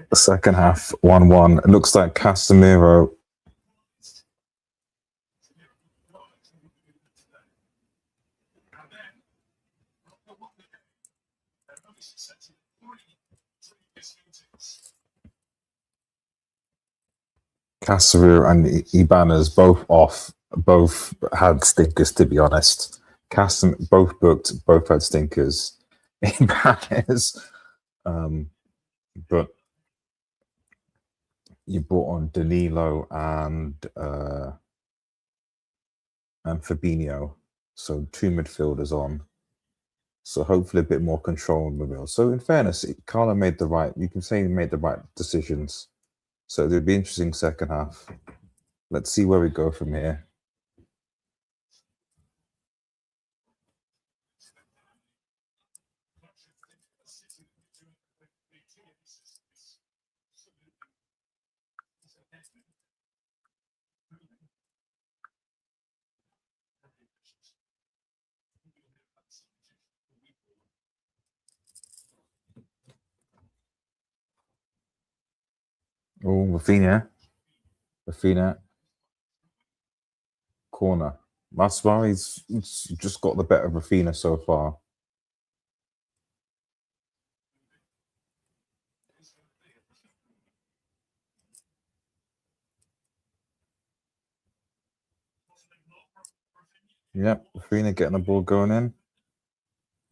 The second half 1-1. It looks like Casemiro. Casemiro and Ibanez both off. Both had stinkers, to be honest. Both booked, both had stinkers. Ibanez, but you brought on Danilo and Fabinho, so two midfielders on. So hopefully a bit more control in the middle. So in fairness, Carlo made the right. You can say he made the right decisions. So it'll be interesting second half. Let's see where we go from here. Oh, Rafinha, corner. Maswari's just got the better of Rafinha so far. Yep, Rafinha getting the ball going in.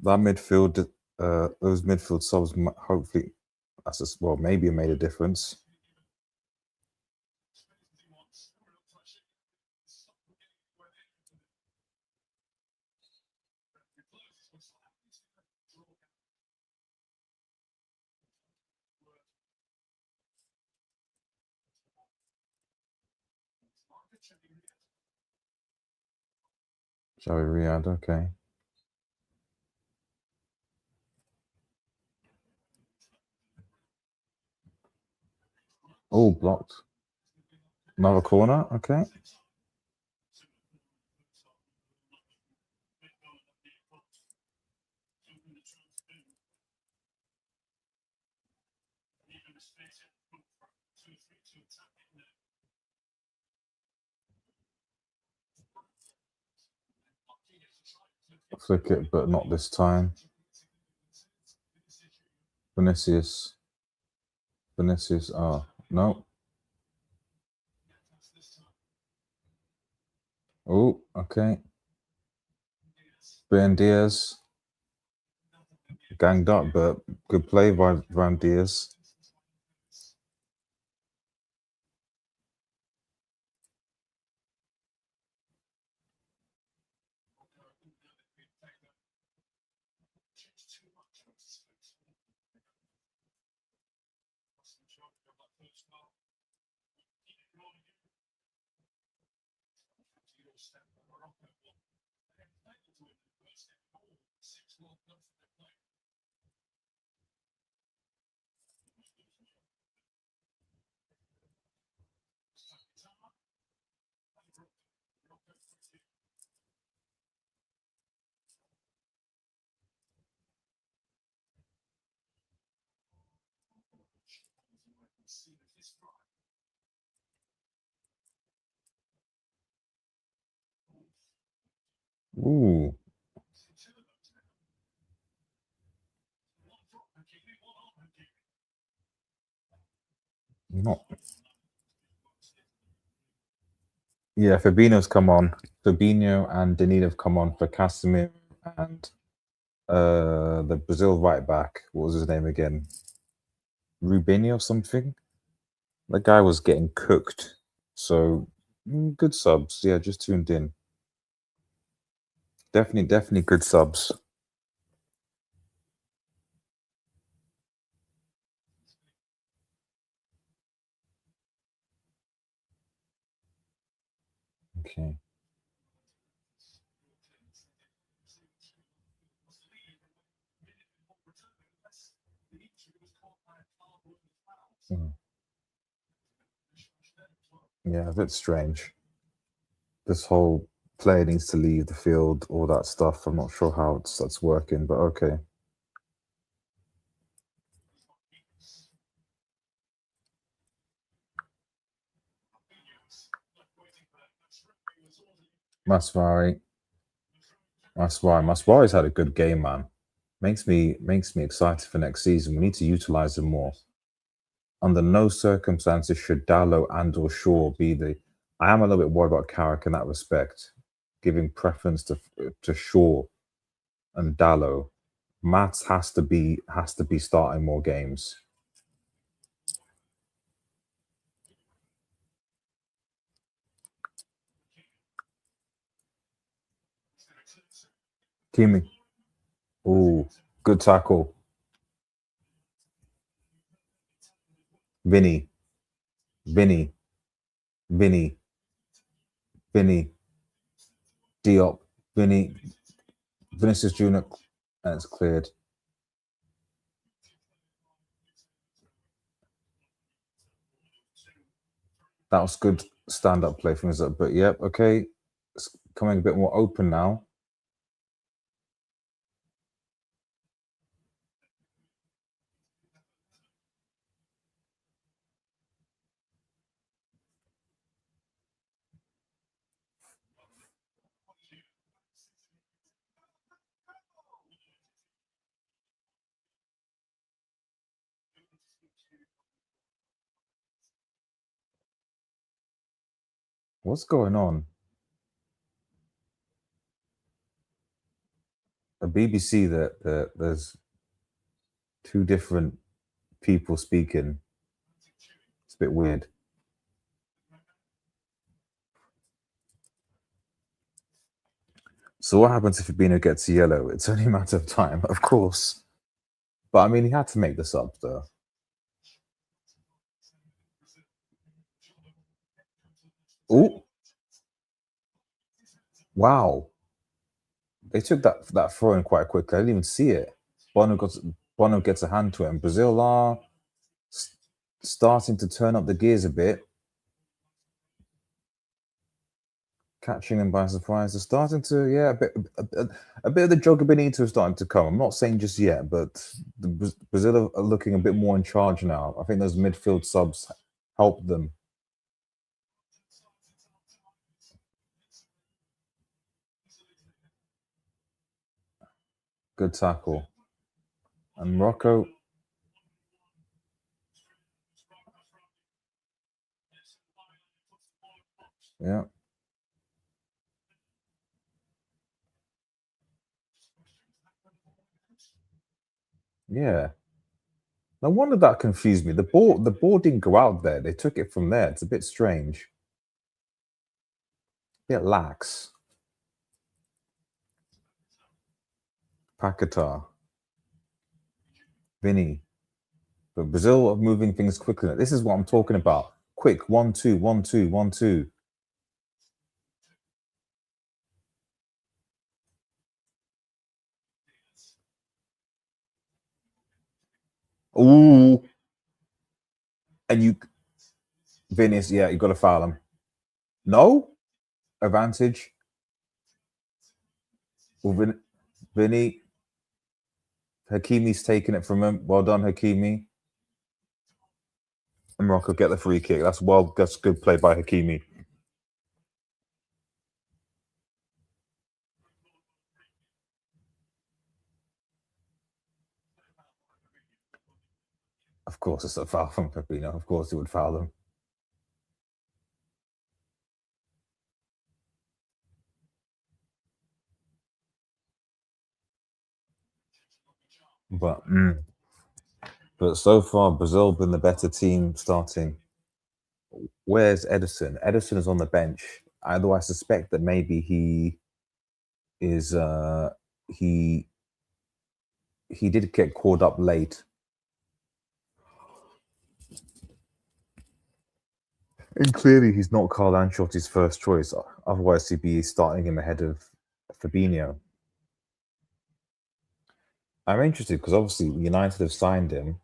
That midfield, those midfield subs, hopefully, maybe it made a difference. Shall we Riyadh? Okay. Oh, blocked. Another corner. Okay. Flick it, but not this time. Vinicius. Oh, no. Oh, okay. Ben Diaz. Ganged up, but good play by Van Diaz. Ooh. Not. Yeah, Fabinho's come on. Fabinho and Danilo have come on for Casemiro and the Brazil right back. What was his name again? Rubinho or something? The guy was getting cooked. So good subs. Yeah, just tuned in. Definitely good subs. Okay. Hmm. Yeah, a bit strange. this whole player needs to leave the field, all that stuff. I'm not sure how that's working, but okay. Masvari, Masvari's had a good game, man. Makes me excited for next season. We need to utilize him more. Under no circumstances should Dallo and or Shaw be the. I am a little bit worried about Carrick in that respect, giving preference to Shaw and Dallo. Mats has to be starting more games. Kimi, ooh, good tackle. Vinny, Vinny, Vinny, Vinny, Diop, Vinny, Vinicius Junior, and it's cleared. That was good stand-up play from his, but yep, okay. It's coming a bit more open now. What's going on? A BBC that there's two different people speaking. It's a bit weird. So what happens if Fabinho gets yellow? It's only a matter of time, of course. But I mean, he had to make this up, though. Oh, wow! They took that throw in quite quickly. I didn't even see it. Bono gets a hand to it, and Brazil are starting to turn up the gears a bit, catching them by surprise. They're starting to, yeah, a bit of the Joga Benito is starting to come. I'm not saying just yet, but Brazil are looking a bit more in charge now. I think those midfield subs help them. Good tackle. And Morocco. Yeah. Yeah. No wonder that confused me. The ball didn't go out there. They took it from there. It's a bit strange. A bit lax. Paquetá. Vinny. But Brazil are moving things quickly. This is what I'm talking about. Quick, 1-2, 1-2, 1-2. Ooh. And Vinny's, yeah, you got to foul him. No? Advantage. Well, Vinny. Hakimi's taking it from him. Well done, Hakimi. And Morocco get the free kick. That's good play by Hakimi. Of course, it's a foul from Pepino. Of course, he would foul them. But so far, Brazil been the better team starting. Where's Edison? Edison is on the bench. Although I suspect that maybe he is he did get called up late. And clearly he's not Carl Ancelotti's first choice. Otherwise he'd be starting him ahead of Fabinho. I'm interested because obviously United have signed him,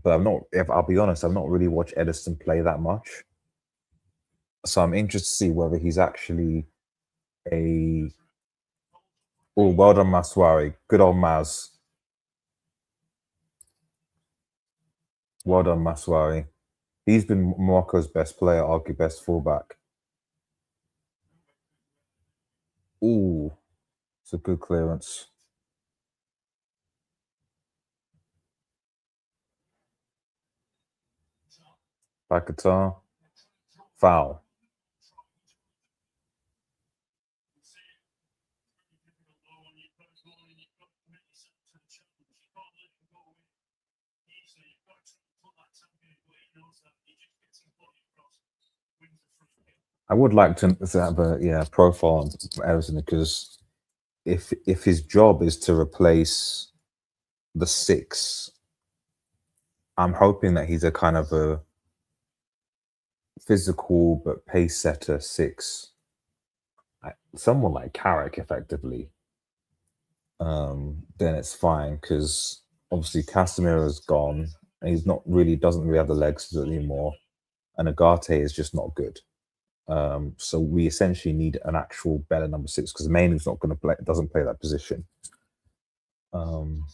but I'm not. If I'll be honest, I've not really watched Edison play that much. So I'm interested to see whether he's actually a. Oh, well done, Maswari. Good old Maz. Well done, Maswari. He's been Morocco's best player, arguably best fullback. Ooh, it's a good clearance. Paquetá. Foul. I would like to have a profile on Everton because if his job is to replace the six, I'm hoping that he's a kind of a physical but pace setter six, someone like Carrick, effectively. Then it's fine because obviously Casemiro's gone and he's not really doesn't really have the legs anymore, and Agate is just not good. So we essentially need an actual better number six because Mainoo's not going to play, doesn't play that position. Um,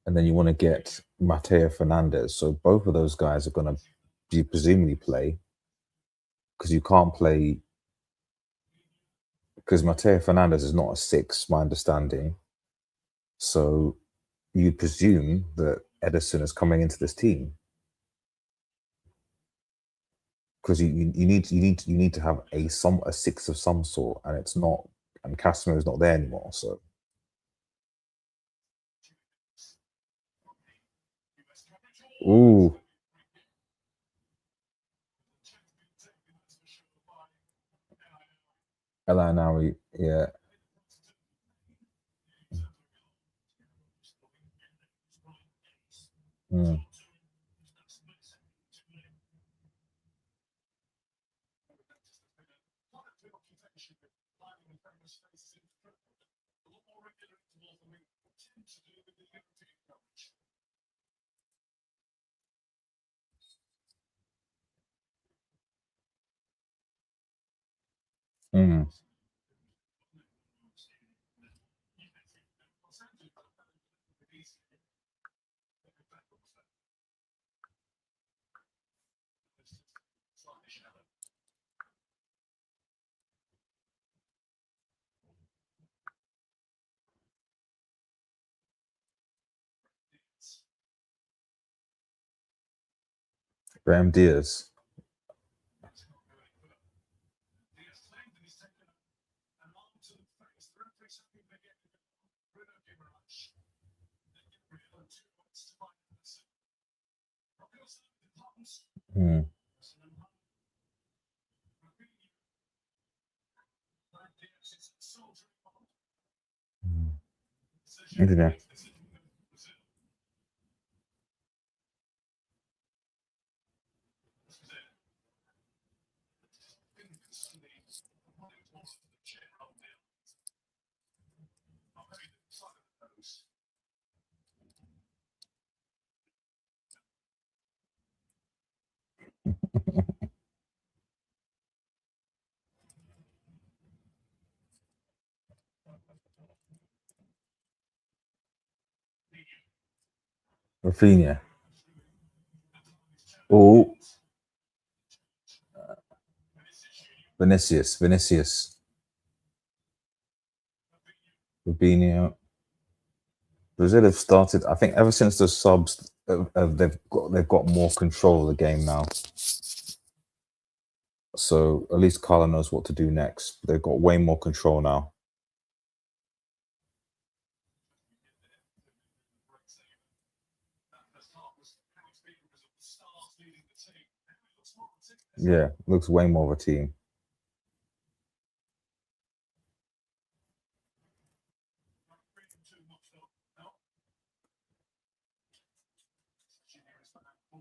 and then you want to get Mateo Fernandez. So both of those guys are going to be presumably play because you can't play because Mateo Fernandez is not a six, my understanding. So you presume that Edison is coming into this team because you need to have a six of some sort, and it's not, and Casemiro is not there anymore. So ooh, now yeah. Mm. Mm. Graham Diaz. Mm. Mm. Isn't it? Rafinha. Oh, Vinicius, Rubinho. Brazil have started. I think ever since the subs, they've got more control of the game now. So at least Carla knows what to do next. They've got way more control now. Yeah, looks way more of a team.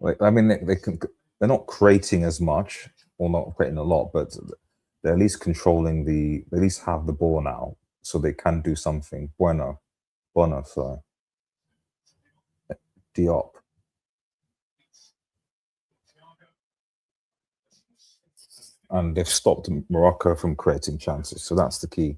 Like I mean, they're not creating as much or not creating a lot, but they're at least controlling they at least have the ball now, so they can do something. Bueno, sorry, Diop. and they've stopped Morocco from creating chances. So that's the key.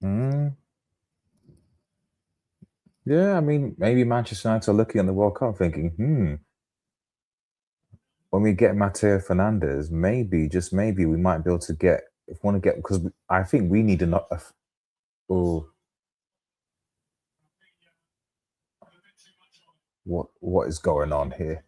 Mm, yeah, I mean, maybe Manchester United are looking at the World Cup thinking, when we get Mateo Fernandez, maybe, just maybe, we might be able to get, if we want to get, because I think we need enough. Oh, what is going on here?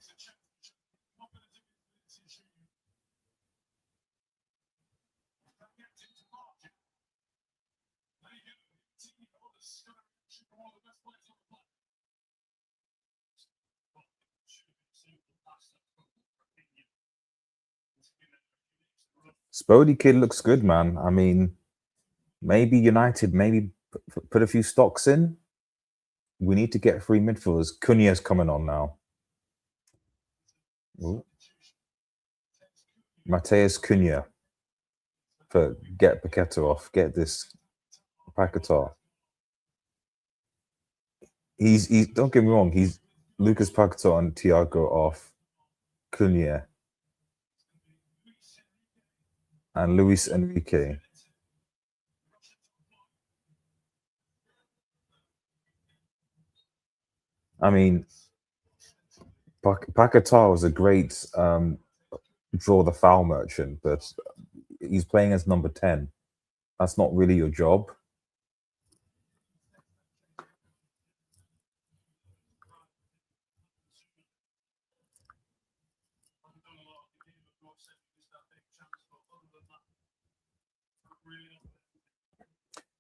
Spodey kid looks good, man. I mean, maybe United, maybe put a few stocks in. We need to get three midfielders. Cunha's coming on now. Ooh. Mateus Cunha for get Paqueta off. Get this Paqueta. He's don't get me wrong. He's Lucas Paqueta and Thiago off. Cunha and Luis Enrique. I mean, Paqueta was a great draw the foul merchant, but he's playing as number 10. That's not really your job.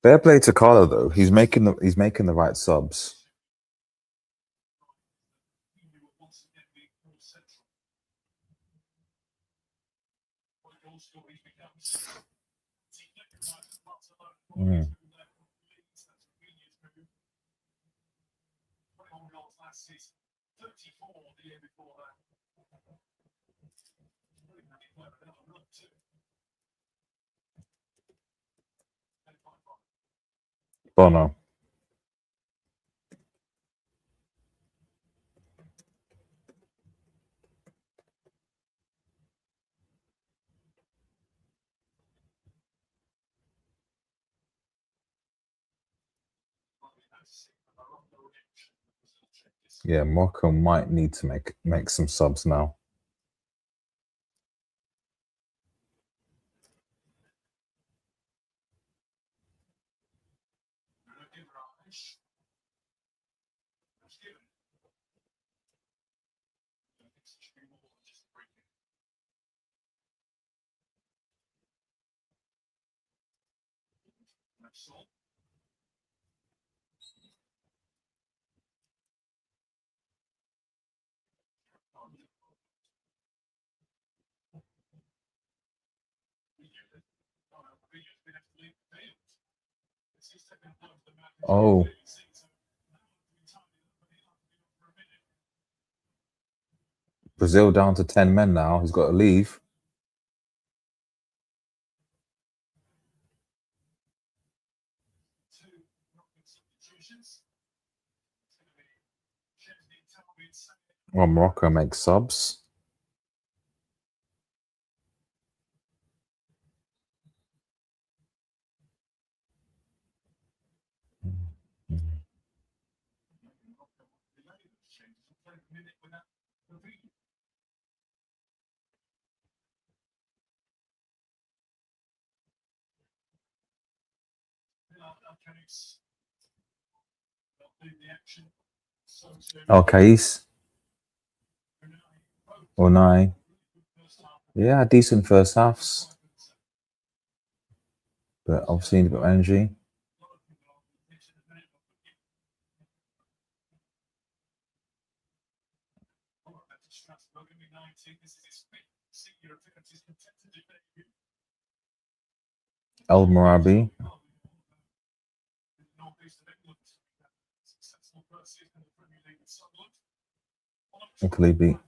Fair play to Carlo though. He's making the right subs. Mm. Bono. Yeah, Morocco might need to make some subs now. Oh, Brazil down to 10 men now. He's got to leave. Well, Morocco makes subs. Okay, Unai. Yeah, decent first halves, but obviously need a bit of energy. El Morabi. Kalibi.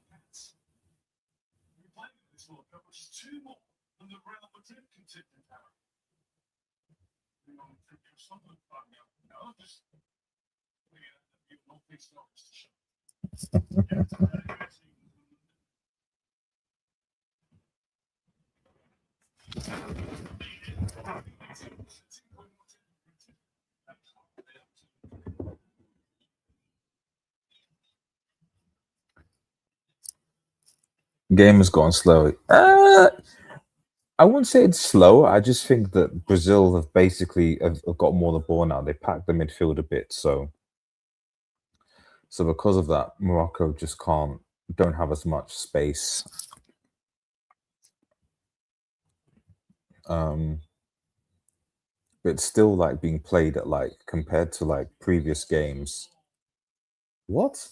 Game has gone slow. I wouldn't say it's slow. I just think that Brazil have basically have got more the ball now. They packed the midfield a bit, so because of that, Morocco just don't have as much space. Um, but it's still like being played at like compared to like previous games. What?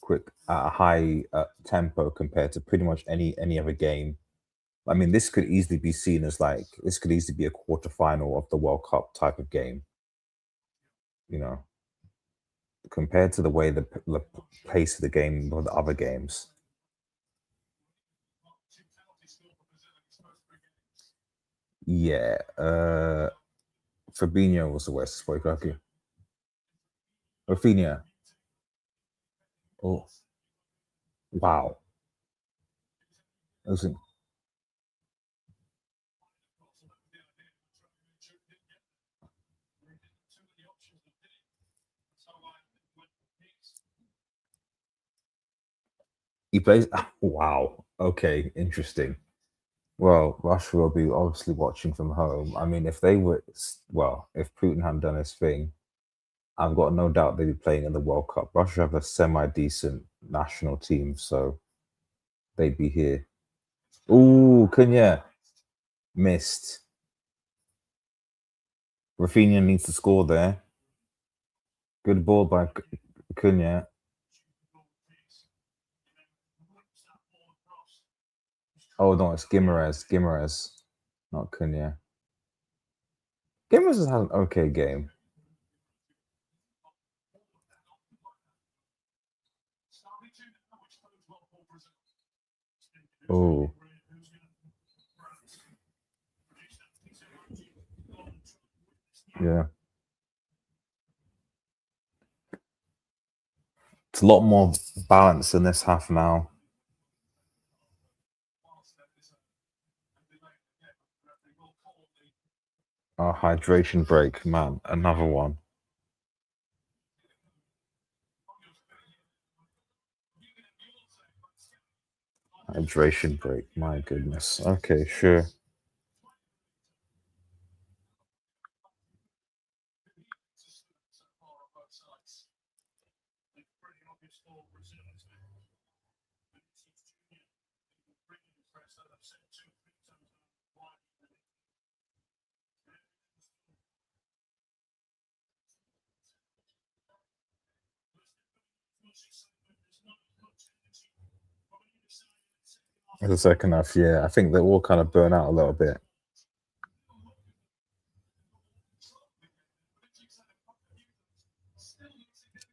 Quick at a high tempo compared to pretty much any other game. I mean, this could easily be seen as like this could easily be a quarterfinal of the World Cup type of game. You know, compared to the way the pace of the game with the other games. Yeah, Fabinho was the worst striker. Rafinha. Oh, wow. Listen, he plays. Wow. Okay, interesting. Well, Russia will be obviously watching from home. I mean, if they were, well, if Putin hadn't done his thing, I've got no doubt they'd be playing in the World Cup. Russia have a semi-decent national team, so they'd be here. Ooh, Cunha missed. Rafinha needs to score there. Good ball by Cunha. Oh no, it's Gimares. Gimares, not Cunha. Gimares has had an okay game. Oh, yeah. It's a lot more balance in this half now. Oh, hydration break, man. Another one. Hydration break. My goodness. Okay, sure. The second half, yeah. I think they're all kind of burn out a little bit.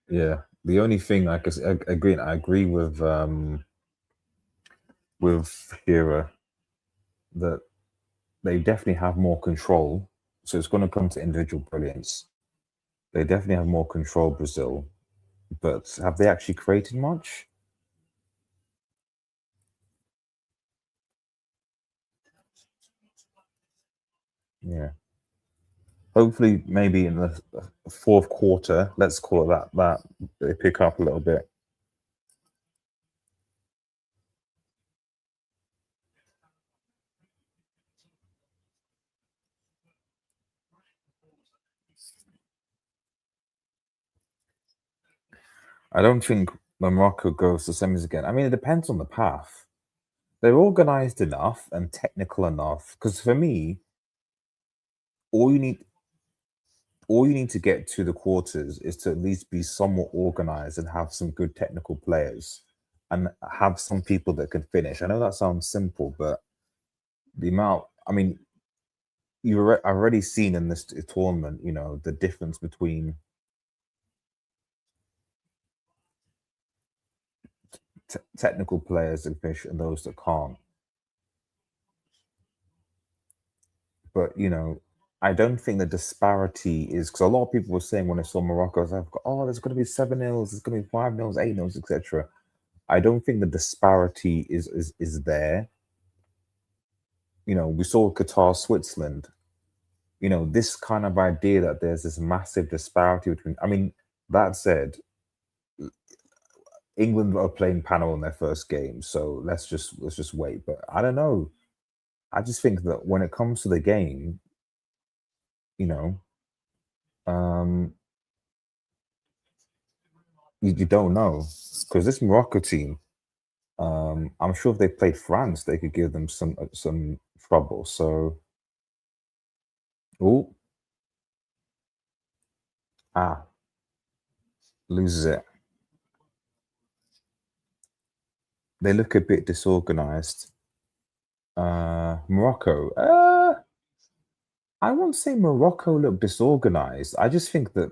Yeah. The only thing I agree with Hira that they definitely have more control. So it's going to come to individual brilliance. They definitely have more control, Brazil. But have they actually created much? Yeah. Hopefully, maybe in the fourth quarter, let's call it that they pick up a little bit. I don't think Morocco goes to semis again. I mean, it depends on the path. They're organized enough and technical enough. Because for me, all you need all you need to get to the quarters is to at least be somewhat organized and have some good technical players and have some people that can finish. I know that sounds simple, but the amount, I mean, I've already seen in this tournament, the difference between technical players that finish and those that can't. But I don't think the disparity is because a lot of people were saying when I saw Morocco, I was like, oh, there's going to be 7-0s, there's going to be 5-0s, 8-0s, etc. I don't think the disparity is there. We saw Qatar, Switzerland. This kind of idea that there's this massive disparity between. I mean, that said, England are playing panel in their first game, so let's just wait. But I don't know. I just think that when it comes to the game, you know, um, you don't know because this Morocco team, I'm sure if they played France, they could give them some trouble. So, oh, ah, loses it. They look a bit disorganized. Morocco. I won't say Morocco look disorganized. I just think that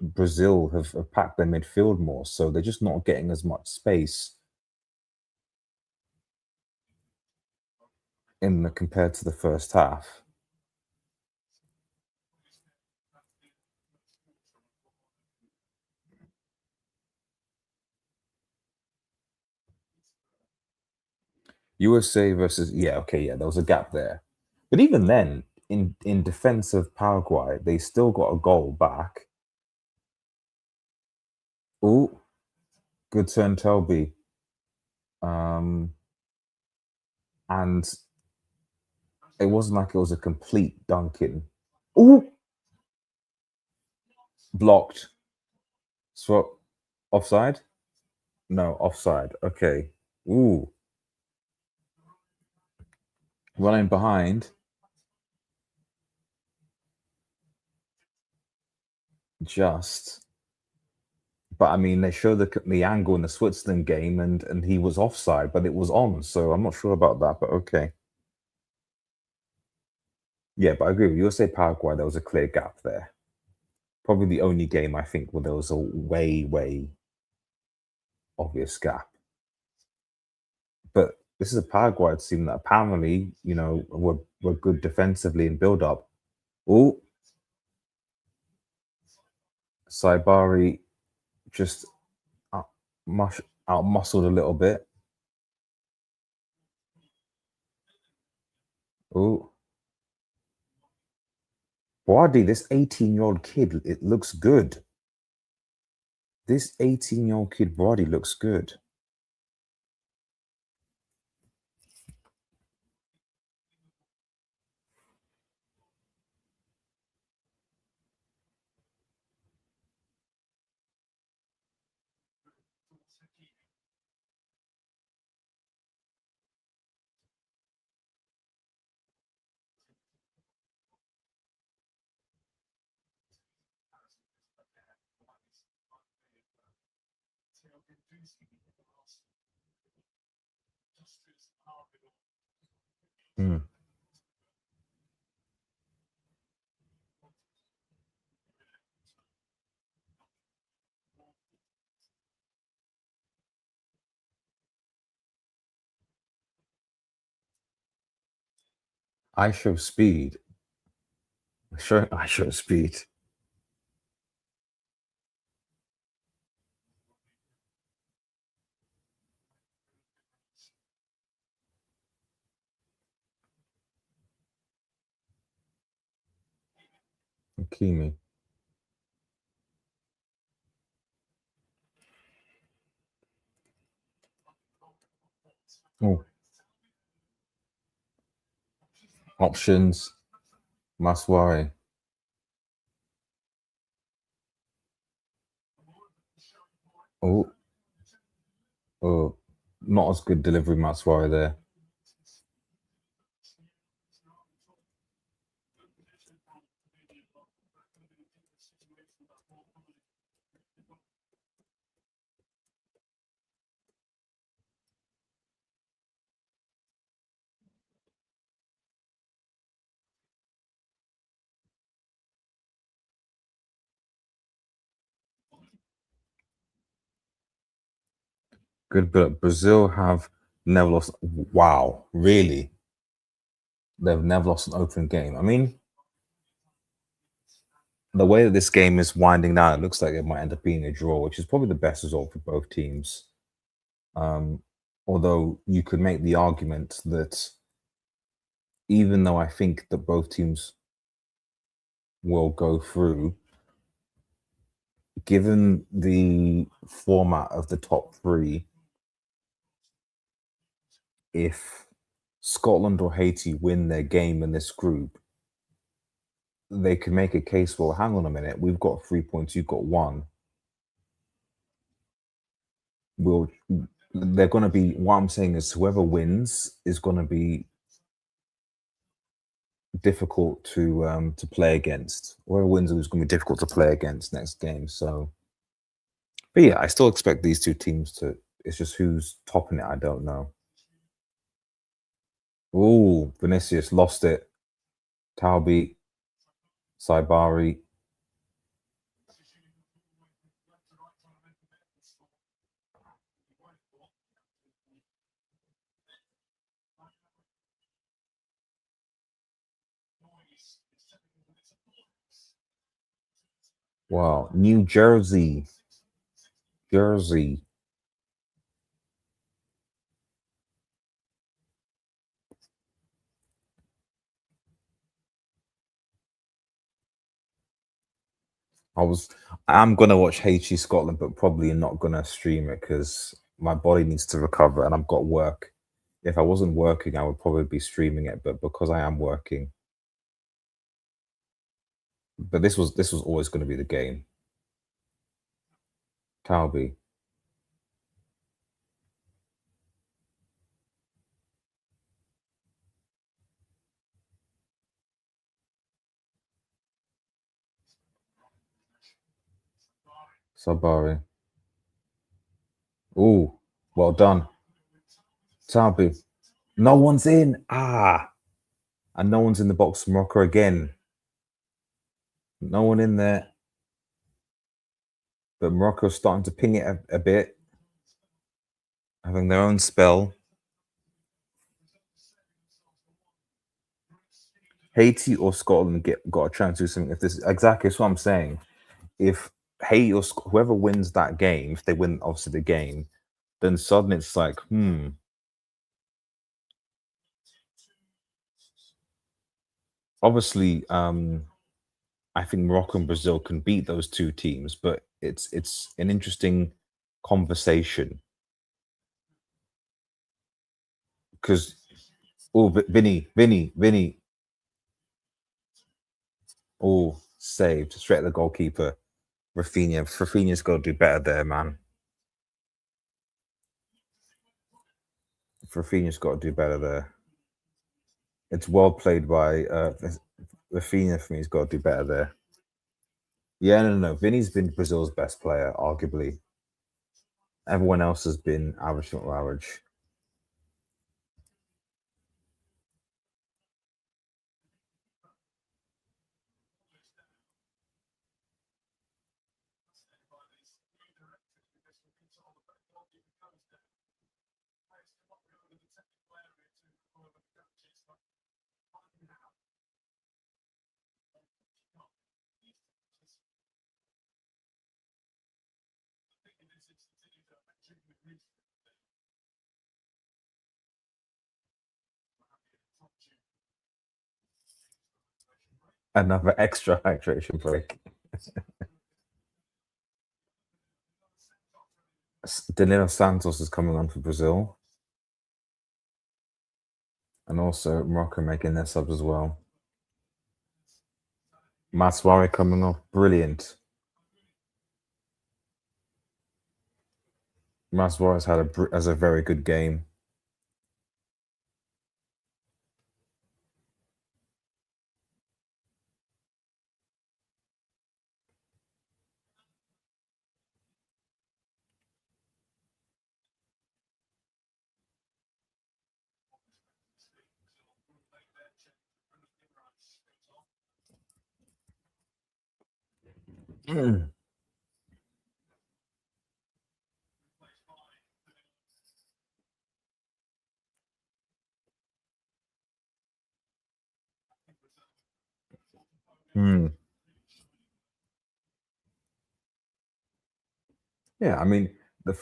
Brazil have packed their midfield more, so they're just not getting as much space in the compared to the first half. USA versus yeah, okay, yeah, there was a gap there. But even then, in defense of Paraguay, they still got a goal back. Oh, good turn, Toby. Um, and it wasn't like it was a complete dunking. Oh, blocked. So offside? No, offside. Okay. Ooh, running behind. Just, but I mean, they show the angle in the Switzerland game, and he was offside, but it was on. So I'm not sure about that, but okay. Yeah, but I agree with you. USA Paraguay, there was a clear gap there. Probably the only game I think where there was a way obvious gap. But this is a Paraguay team that apparently, were good defensively in build up. Oh, Saibari just out, out muscled a little bit. Oh, Brady, this 18-year-old kid, it looks good. This 18-year-old kid, Brady, looks good. Hmm. I show speed. I show speed. Kimi. Oh, options. Maswari. Oh, oh, not as good delivery, Maswari there. Good, but Brazil have never lost. Wow, really? They've never lost an open game. I mean, the way that this game is winding down, it looks like it might end up being a draw, which is probably the best result for both teams. Um, Although you could make the argument that even though I think that both teams will go through, given the format of the top three, if Scotland or Haiti win their game in this group, they can make a case for, hang on a minute, we've got 3 points, you've got one. We'll They're going to be, what I'm saying is whoever wins is going to be difficult to play against. Whoever wins is going to be difficult to play against next game. So, but yeah, I still expect these two teams to. It's just who's topping it. I don't know. Ooh, Vinicius lost it. Talbi, Saibari. Wow, New Jersey, Jersey. I'm gonna watch Haiti Scotland, but probably not gonna stream it because my body needs to recover and I've got work. If I wasn't working, I would probably be streaming it, but because I am working, but this was always going to be the game. Talbi, Sabari. Ooh, well done, Talbi. No one's in. And no one's in the box for Morocco again. No one in there, but Morocco's starting to ping it a bit, having their own spell. Haiti or Scotland got a chance to do something. If this exactly, that's what I'm saying. If Haiti or whoever wins that game, if they win obviously the game, then suddenly it's like, obviously, I think Morocco and Brazil can beat those two teams, but it's an interesting conversation because Vinny, saved straight at the goalkeeper. Rafinha's got to do better there, man. Rafinha's got to do better there. It's well played by Rafinha. For me, he's got to do better there. Yeah, no. Vinny's been Brazil's best player, arguably. Everyone else has been average, not average. Another extra hydration break. Danilo Santos is coming on for Brazil, and also Morocco making their subs as well. Maswari coming off, brilliant. Maswari's has a very good game. Hmm. Yeah, I mean, the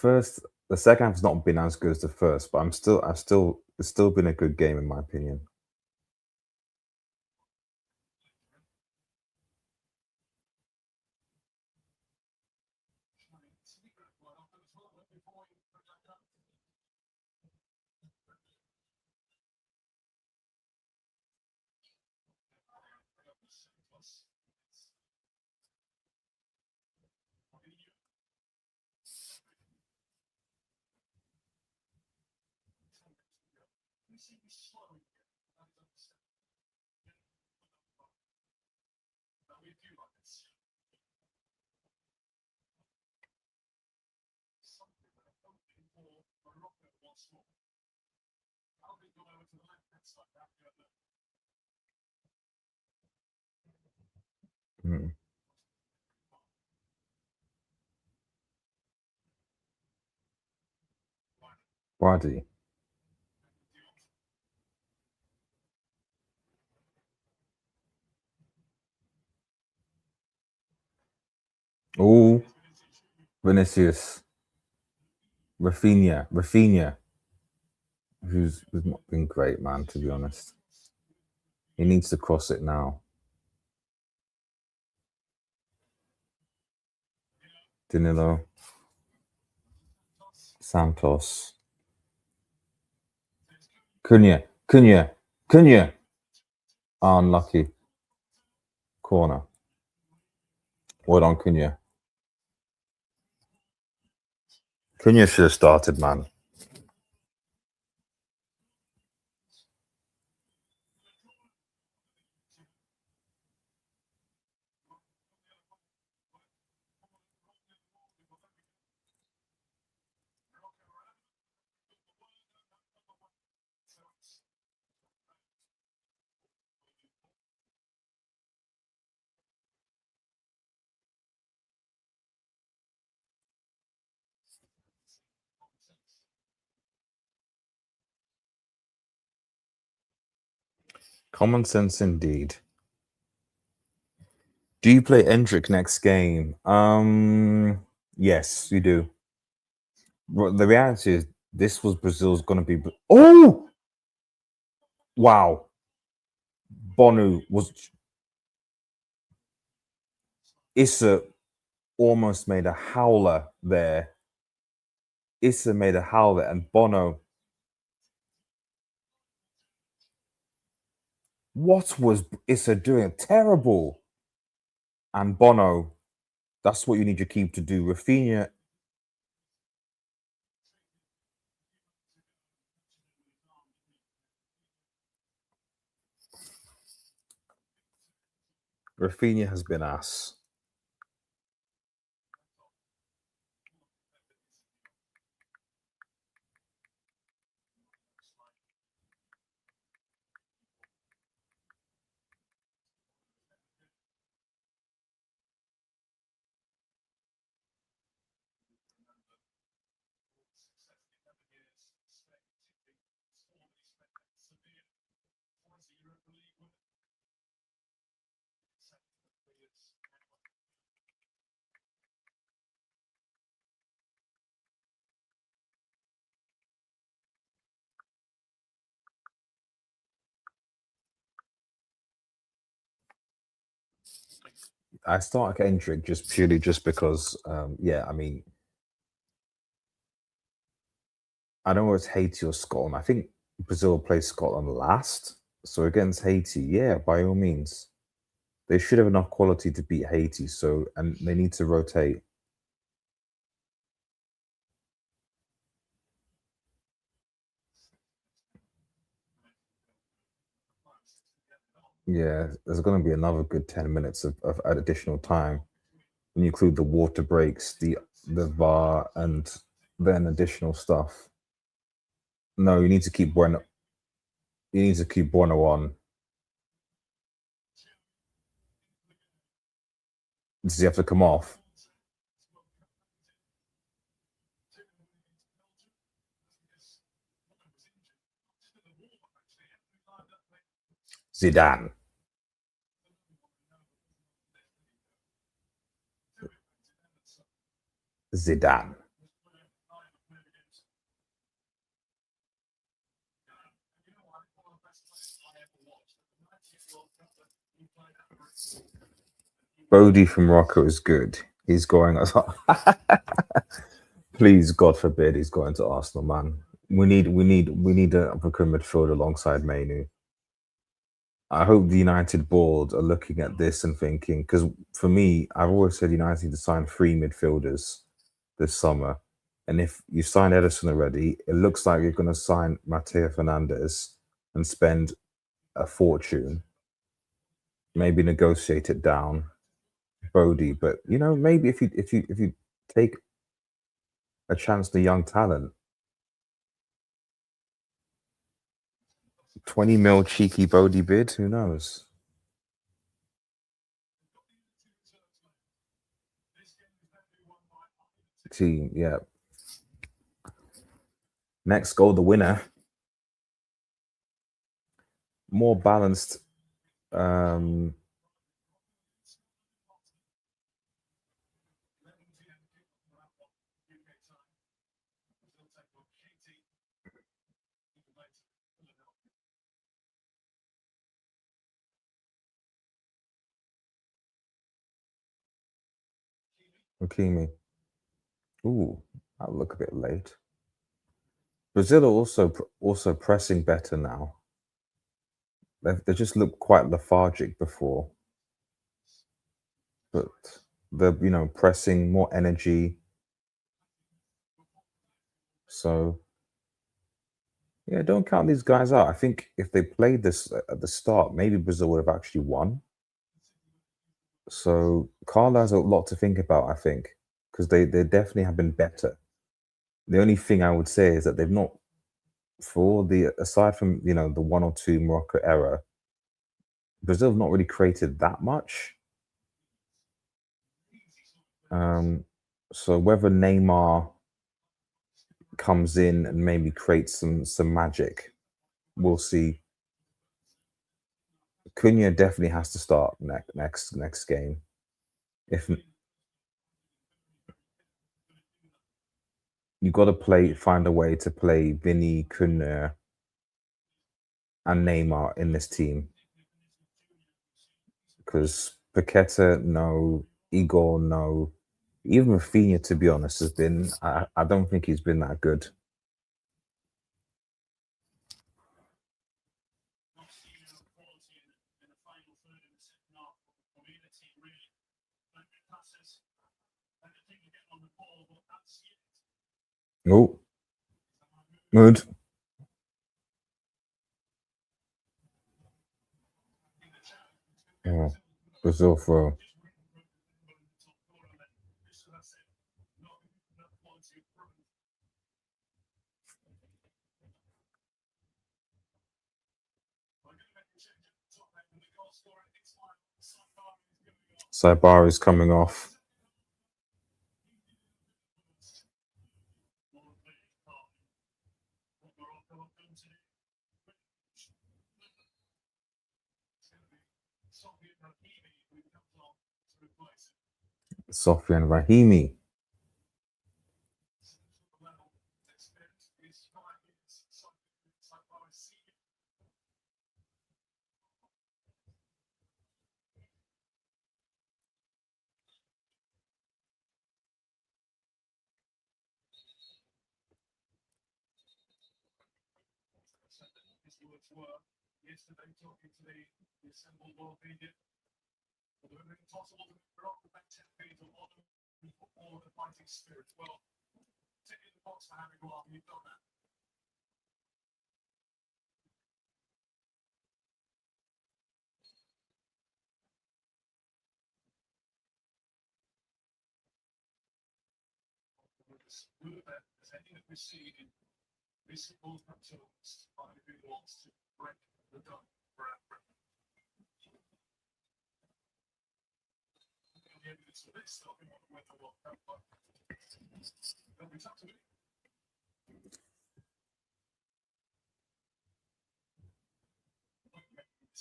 second half's not been as good as the first, but it's still been a good game in my opinion. Hmm. Wadi. Oh, Vinicius, Rafinha, who's not been great, man. To be honest, he needs to cross it now. Danilo, Santos, Cunha. Oh, unlucky corner. Well done, Cunha. Cunha should have started, man. Common sense indeed. Do you play Endrick next game? Yes, you do. Well, the reality is, this was Brazil's gonna be. Oh, wow! Bonu was Issa almost made a howler there. Issa made a howler, and Bono. What was Issa doing? Terrible. And Bono. That's what you need your keep to do. Rafinha has been ass. I start Kendrick just purely just because, yeah, I mean, I don't know if it's Haiti or Scotland. I think Brazil plays Scotland last. So against Haiti, yeah, by all means. They should have enough quality to beat Haiti. So, and they need to rotate. Yeah, there's going to be another good 10 minutes of additional time when you include the water breaks, the VAR, and then additional stuff. No, you need to keep Bueno. You need to keep Bueno on. Does he have to come off? Zidane. Zidane. Bodie from Morocco is good. He's going as please, God forbid, he's going to Arsenal, man. We need a uppercut midfield alongside Mainu. I hope the United board are looking at this and thinking, because for me, I've always said United need to sign three midfielders this summer. And if you sign Edison already, it looks like you're going to sign Mateo Fernandez and spend a fortune, maybe negotiate it down, Bodie. But maybe if you take a chance to young talent, 20 mil cheeky Bodie bid, who knows? Team, yeah. Next goal, the winner. More balanced. Hakimi. Ooh, that look a bit late. Brazil are also pressing better now. They just looked quite lethargic before, but they're pressing more energy. So yeah, don't count these guys out. I think if they played this at the start, maybe Brazil would have actually won. So Carlo has a lot to think about, I think, because they definitely have been better. The only thing I would say is that they've not, for all the aside from the one or two Morocco era, Brazil have not really created that much. So whether Neymar comes in and maybe creates some magic, we'll see. Cunha definitely has to start next game. If you got to find a way to play Vinny, Cunha, and Neymar in this team, because Paqueta, no, Igor, no, even Rafinha, to be honest, has been. I don't think he's been that good. Oh, good. Yeah, Brazil for Saibar is coming off. Sofian Rahimi.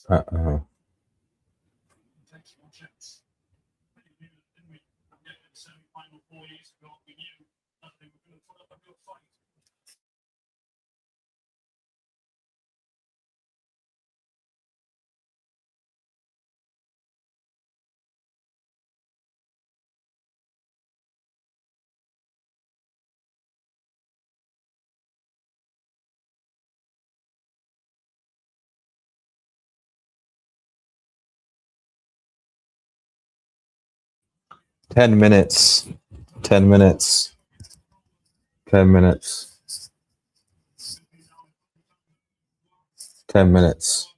Uh-oh. 10 minutes. 10 minutes. 10 minutes. 10 minutes.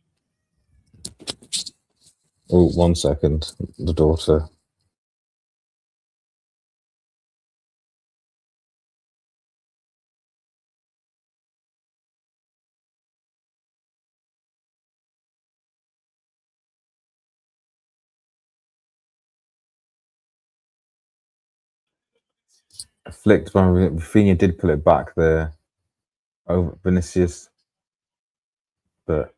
Oh, 1 second. The daughter. Flicked by Rafinha did pull it back there over Vinicius, but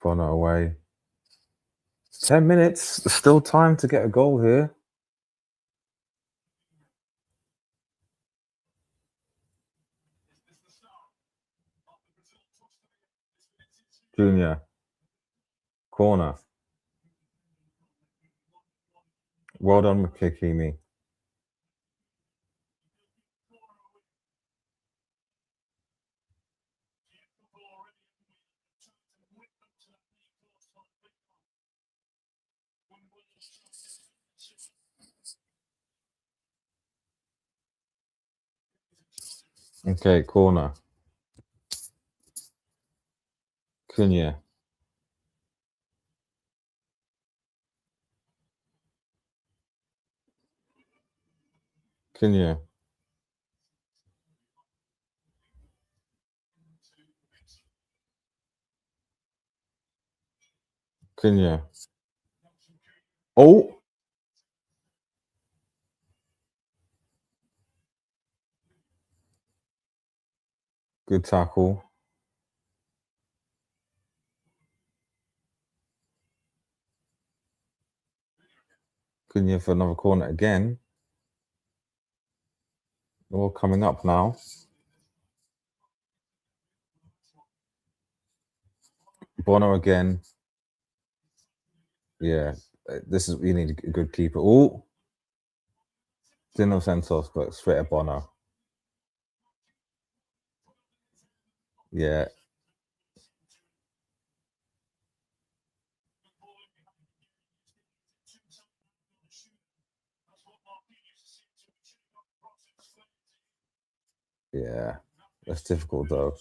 Bono away. 10 minutes. There's still time to get a goal here. Junior. Corner. Well done with Kikimi. Okay, corner. Cunha. Cunha. Cunha. Oh! Good tackle. Cunha for another corner again. All coming up now. Bono again. Yeah, this is you need a good keeper. Oh, Dino Santos, but straight at Bono. Yeah. Yeah, that's difficult though.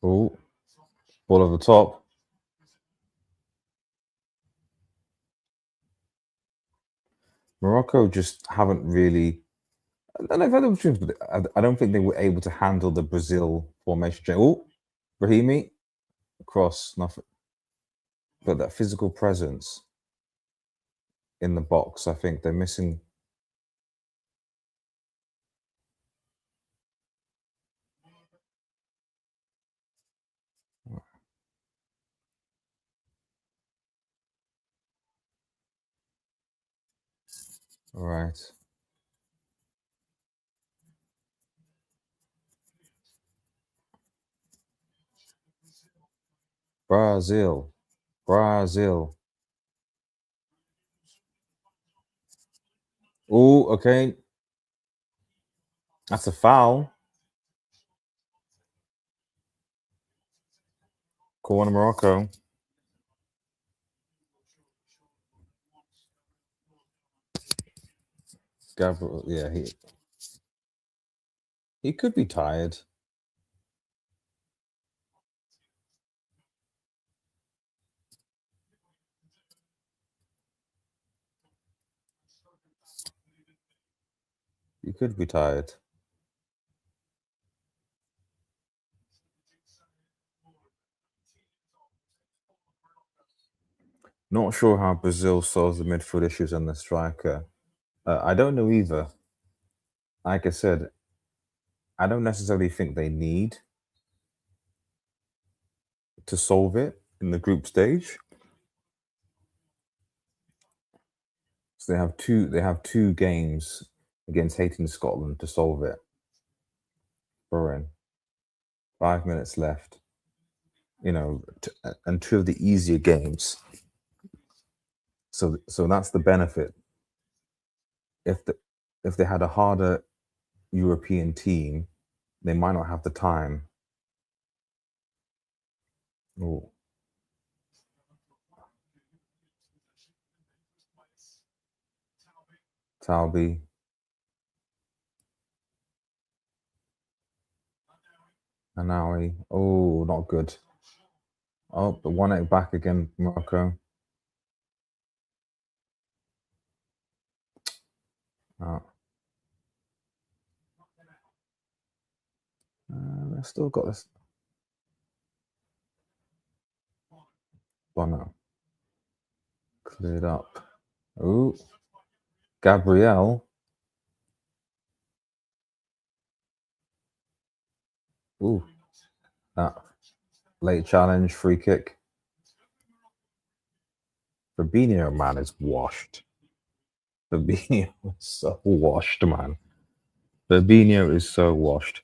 Oh, ball over the top. Morocco just haven't really. And I've had opportunities, but I don't think they were able to handle the Brazil formation. Oh, Brahimi, cross, nothing. But that physical presence in the box, I think they're missing. All right. Brazil. Brazil. Oh, okay. That's a foul. Corner Morocco. Gabriel, yeah, he could be tired. He could be tired. Not sure how Brazil solves the midfield issues and the striker. I don't know either. Like I said, I don't necessarily think they need to solve it in the group stage. So they have two games against Haiti and Scotland to solve it. Burin, 5 minutes left. And two of the easier games. So that's the benefit. If the if they had a harder European team, they might not have the time. Oh, Talbi, Anawi. Oh, not good. Oh, the 1-8 back again, Morocco. Oh, they've still got this. Bono cleared up. Oh, Gabriel. Ooh, that late challenge, free kick. Fabinho, man, is washed. Fabinho is so washed, man. Fabinho is so washed.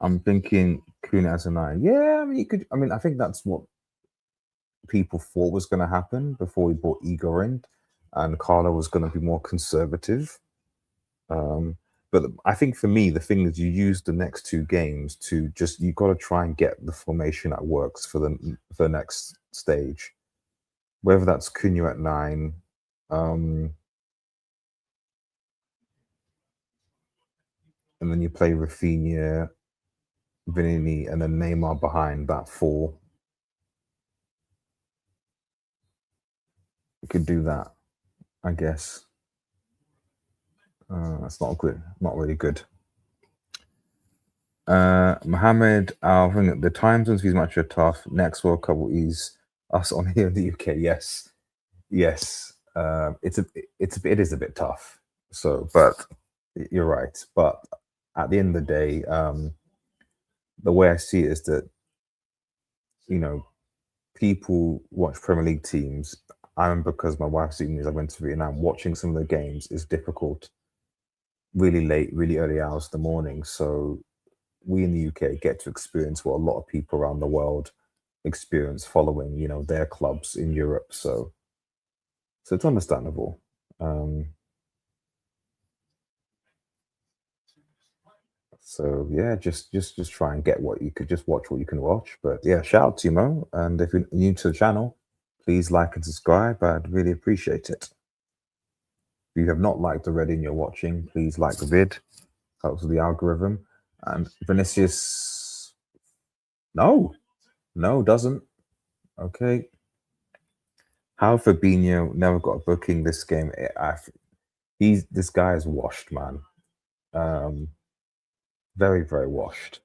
I'm thinking Kuna as a nine. Yeah, I mean, you could. I mean, I think that's what people thought was going to happen before we brought Igor in, and Carlo was going to be more conservative. Um, but I think for me, the thing is, you use the next two games to just you got to try and get the formation that works for the next stage. Whether that's Cunha at nine, um, and then you play Rafinha, Vinini, and then Neymar behind that four. You could do that, I guess. That's not good. Not really good. Mohammed, I think the time zones for these matches are tough. Next World Cup will ease us on here in the UK. Yes, yes. It is a bit tough. So, but you're right. But at the end of the day, the way I see it is that you know people watch Premier League teams. I remember because my wife's seen these. I went to Vietnam. Watching some of the games is difficult. Really late, really early hours of the morning. So we in the UK get to experience what a lot of people around the world experience following, their clubs in Europe. So it's understandable. Um, so yeah, just try and get what you could just watch what you can watch. But yeah, shout out to you, Mo. And if you're new to the channel, please like and subscribe. I'd really appreciate it. If you have not liked already and you're watching, please like the vid. Helps with the algorithm. And Vinicius, no, no, doesn't. Okay. How Fabinho never got a booking this game. This guy is washed, man. Um, very, very washed.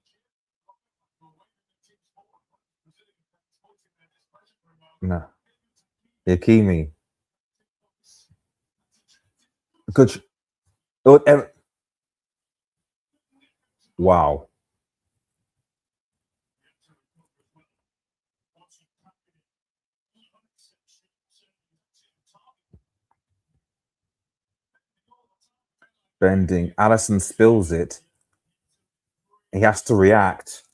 No, Yakimi, good. Wow, bending. Allison spills it. He has to react.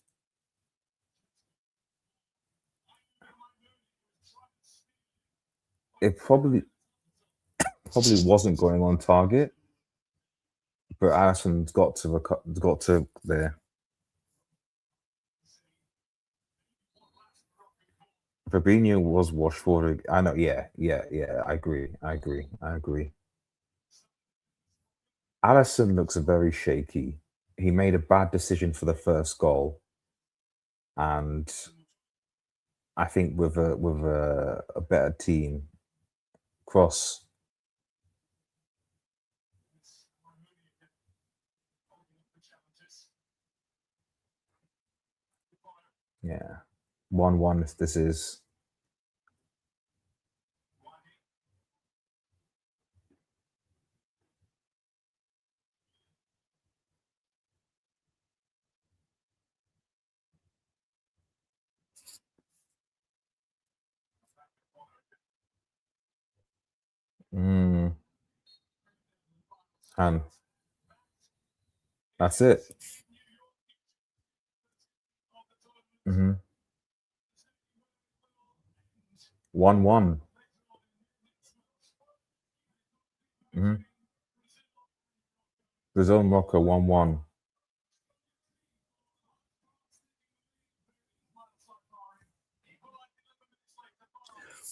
It probably wasn't going on target, but Allison's got to there. Fabinho was washed forward. I know. Yeah, yeah, yeah. I agree. Allison looks very shaky. He made a bad decision for the first goal, and I think with a better team, Cross. Yeah, 1-1. This is Mm, and that's it. 1-1. Mhm. Brazil and Morocco 1-1.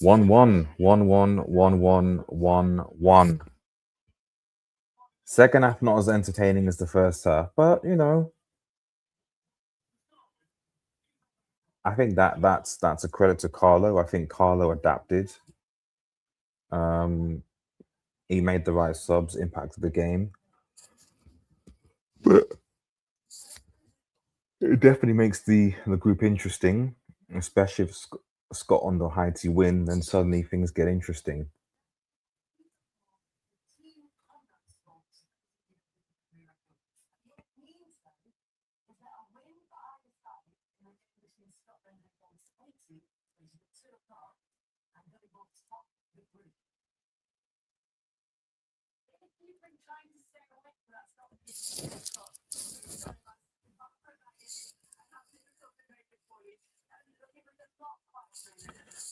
1-1. 1-1. 1-1. 1-1. Second half not as entertaining as the first half, but I think that's a credit to Carlo. I think Carlo adapted. Um, he made the right subs, impacted the game. But it definitely makes the group interesting, especially if Scotland or Haiti win, then suddenly things get interesting.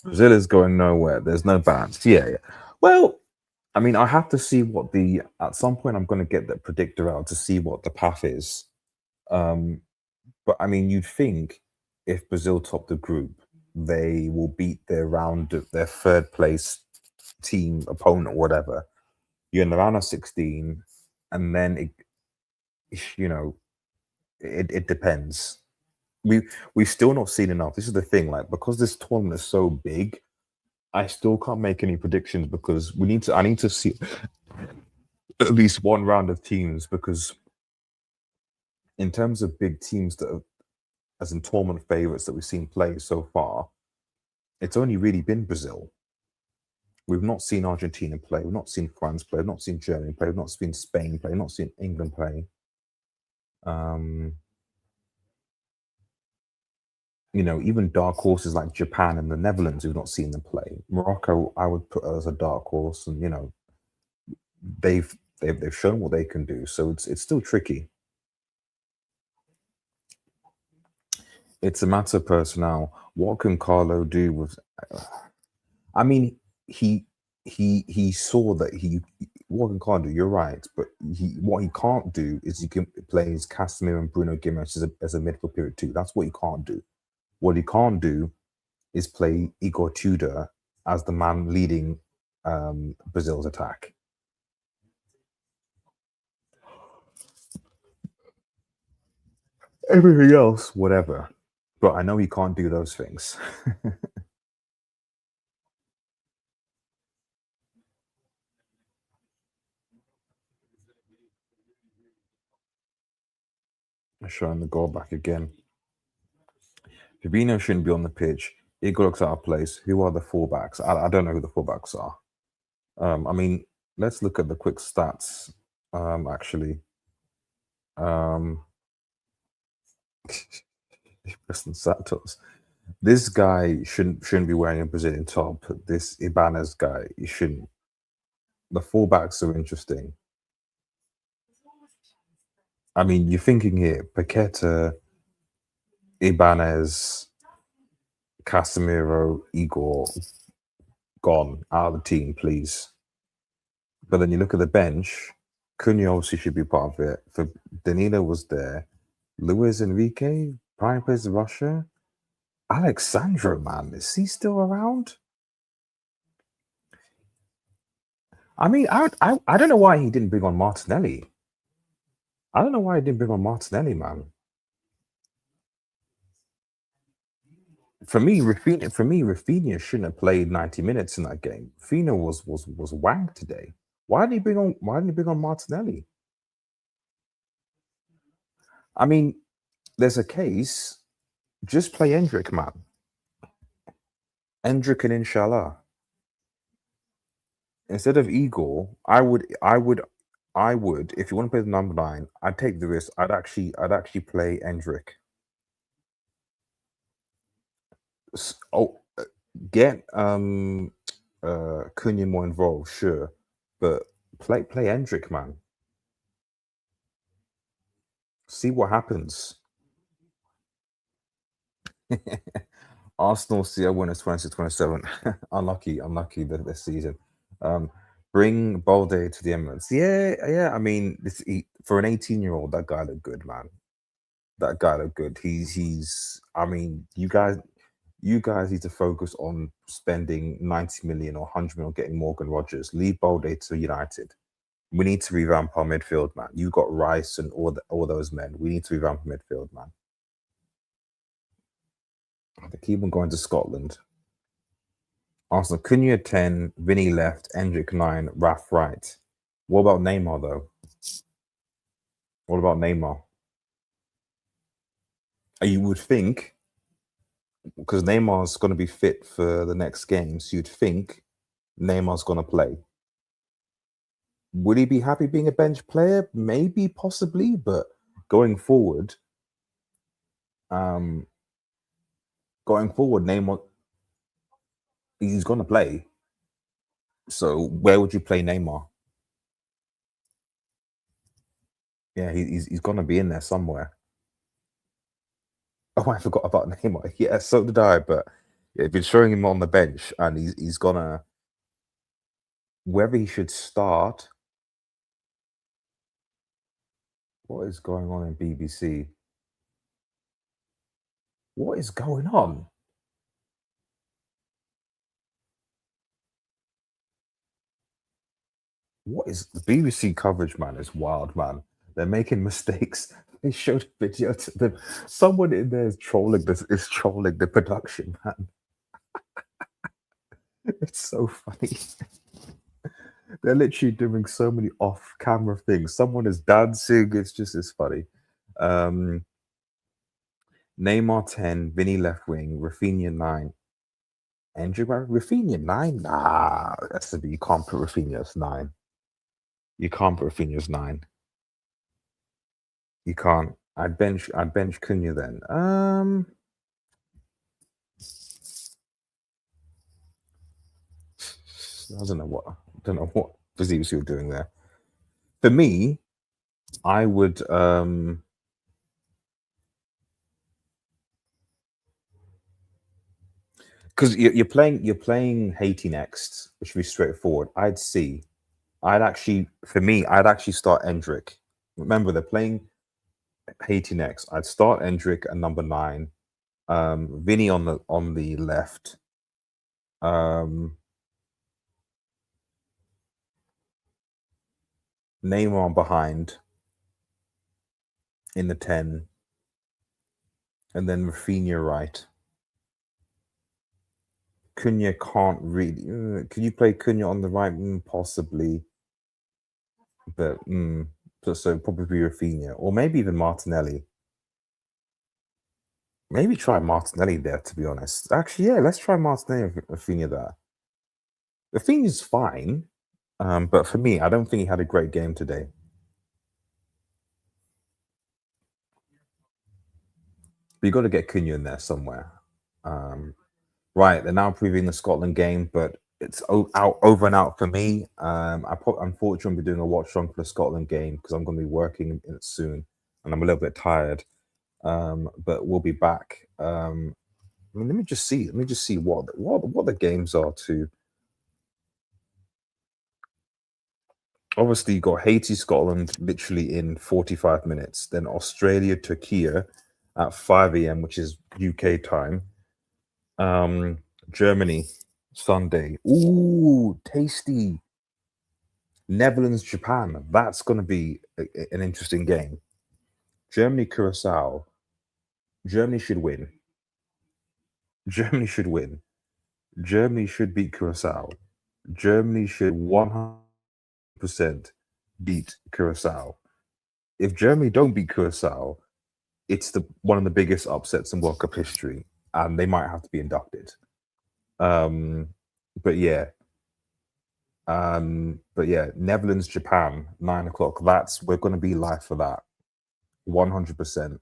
Brazil is going nowhere. There's no balance. Yeah, yeah. Well, I mean, I have to see what the at some point I'm going to get the predictor out to see what the path is. Um, but I mean, you'd think if Brazil top the group, they will beat their third place team opponent or whatever. You're in the round of 16, and then you know, it depends. We've still not seen enough. This is the thing, like because this tournament is so big, I still can't make any predictions because I need to see at least one round of teams because in terms of big teams that are as in tournament favorites that we've seen play so far, it's only really been Brazil. We've not seen Argentina play, we've not seen France play, we've not seen Germany play, we've not seen Spain play, we've not seen England play. Um, even dark horses like Japan and the Netherlands, we've not seen them play. Morocco, I would put as a dark horse, and they've shown what they can do. So it's still tricky. It's a matter of personnel. What can Carlo do with? I mean, he he saw that what can Carlo do. You're right, but what he can't do is he can play as Casemiro and Bruno Guimaraes as a midfield period too. That's what he can't do. What he can't do is play Igor Tudor as the man leading Brazil's attack. Everything else, whatever. But I know he can't do those things. Showing the goal back again. Fabinho shouldn't be on the pitch. Igor looks out of place. Who are the fullbacks? I don't know who the fullbacks are. I mean, let's look at the quick stats. Actually, um, Preston Santos. This guy shouldn't be wearing a Brazilian top. This Ibanez guy, he shouldn't. The fullbacks are interesting. I mean, you're thinking here, Paqueta, Ibanez, Casemiro, Igor, gone out of the team, please. But then you look at the bench, Cunha obviously should be part of it. For Danilo was there. Luis Enrique, prime plays Russia. Alexandro, man, is he still around? I mean, I don't know why he didn't bring on Martinelli. I don't know why he didn't bring on Martinelli, man. For me, Rafinha shouldn't have played 90 minutes in that game. Rafinha was wanked today. Why didn't he bring on Martinelli? I mean, there's a case. Just play Endrick, man. Endrick and Inshallah. Instead of Igor, I would, if you want to play the number nine, I'd take the risk. I'd actually play Endrick. Oh, get Cunha more involved, sure, but play Hendrick, man. See what happens. Arsenal CL winners 26-27. Unlucky this season. Bring Balde to the Emirates. Yeah. I mean, for an 18-year-old, that guy looked good, man. That guy looked good. He's. I mean, you guys need to focus on spending 90 million or 100 million getting Morgan Rogers. Leave Balde to United. We need to revamp our midfield, man. You got Rice and all those men. We need to revamp midfield, man. They keep on going to Scotland. Arsenal, Cunha 10, Vinny left, Endrick 9, Raf right. What about Neymar, though? What about Neymar? You would think, because Neymar's going to be fit for the next game, so you'd think Neymar's going to play. Would he be happy being a bench player? Maybe, possibly, but going forward, Neymar, he's going to play. So where would you play Neymar? Yeah, he's going to be in there somewhere. Oh, I forgot about Neymar. Yeah, so did I. But yeah, been showing him on the bench, and he's gonna whether he should start. What is going on in BBC? What is going on? What is the BBC coverage, man? Is wild, man. They're making mistakes. They showed a video to them. Someone in there is trolling the production, man. It's so funny. They're literally doing so many off-camera things. Someone is dancing. It's funny. Neymar 10, Vinny left wing, Rafinha 9. Andrew Rafinha 9? Nah, you can't put Rafinha as 9. You can't put Rafinha as 9. You can't. I'd bench Cunha then. I don't know what Vazivas you're doing there. For me, I would because you're playing Haiti next, which would be straightforward. I'd actually start Endrick. Remember, they're playing Haiti next. I'd start Endrick at number 9. Vinny on the left. Neymar behind in the 10. And then Rafinha right. Cunha can't really. Can you play Cunha on the right? Possibly. But so probably Rafinha. Or maybe even Martinelli. Maybe try Martinelli there, to be honest. Actually, yeah, let's try Martinelli and Rafinha there. Rafinha's fine. But for me, I don't think he had a great game today. But you got to get Cunha in there somewhere. Right, they're now previewing the Scotland game, but it's over and out for me. Unfortunately, I'll be doing a watch along for the Scotland game because I'm going to be working in it soon, and I'm a little bit tired. But we'll be back. Let me just see what the games are too. Obviously, you got Haiti, Scotland, literally in 45 minutes. Then Australia, Turkey at 5 a.m., which is UK time. Germany, Sunday. Ooh, tasty. Netherlands, Japan. That's going to be an interesting game. Germany, Curacao. Germany should win. Germany should win. Germany should beat Curacao. Germany should 100% beat Curacao. If Germany don't beat Curacao, it's one of the biggest upsets in World Cup history, and they might have to be inducted. But yeah, Netherlands, Japan, 9 o'clock. We're going to be live for that, 100%.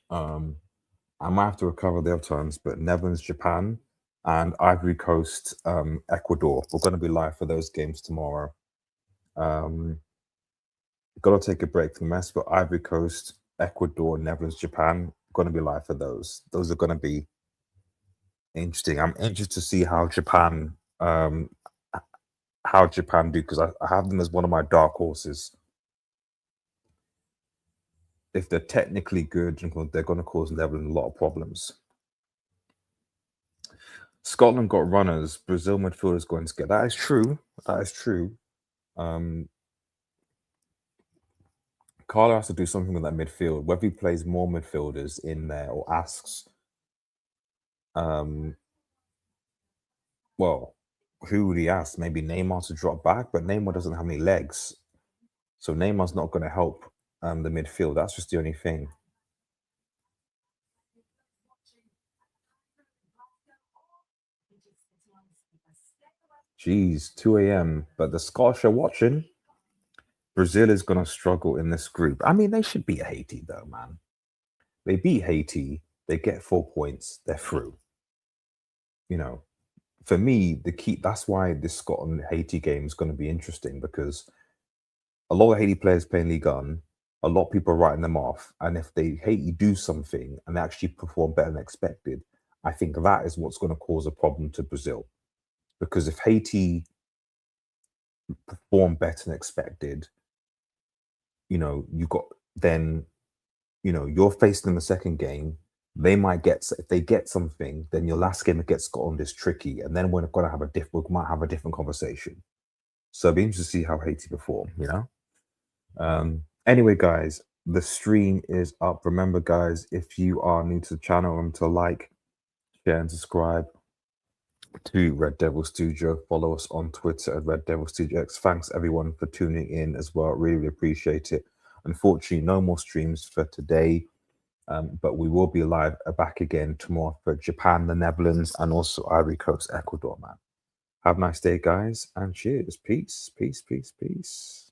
I might have to recover the other times, but Netherlands, Japan, and Ivory Coast, Ecuador. We're going to be live for those games tomorrow. Got to take a break from the mess, but Ivory Coast, Ecuador, Netherlands, Japan, going to be live for those. Those are going to be interesting. I'm interested to see how Japan do, because I have them as one of my dark horses. If they're technically good, they're going to cause Netherlands a lot of problems. Scotland got runners. Brazil midfielders going to get. That is true. That is true. Carlo has to do something with that midfield. Whether he plays more midfielders in there or asks, well, who would he ask? Maybe Neymar to drop back, but Neymar doesn't have any legs, so Neymar's not going to help the midfield. That's just the only thing. Jeez, 2 a.m. But the Scottish are watching. Brazil is going to struggle in this group. I mean, they should beat Haiti, though, man. They beat Haiti. They get 4 points. They're through. You know, for me, the key. That's why this Scotland Haiti game is going to be interesting, because a lot of Haiti players playing Ligue 1. A lot of people are writing them off, and if they Haiti do something and they actually perform better than expected, I think that is what's going to cause a problem to Brazil. Because if Haiti perform better than expected, you got then, you're facing them the second game. They might get, if they get something, then your last game against Scotland is tricky, and then we're going to have we might have a different conversation. So it'll be interesting to see how Haiti perform. Anyway, guys, the stream is up. Remember, guys, if you are new to the channel, remember to like, share, and subscribe to Red Devil Studio. Follow us on Twitter at Red Devil Studio X. Thanks everyone for tuning in as well. Really appreciate it. Unfortunately, no more streams for today, but we will be live back again tomorrow for Japan, the Netherlands, and also Ivory Coast, Ecuador, man. Have a nice day, guys, and cheers. Peace, peace, peace, peace.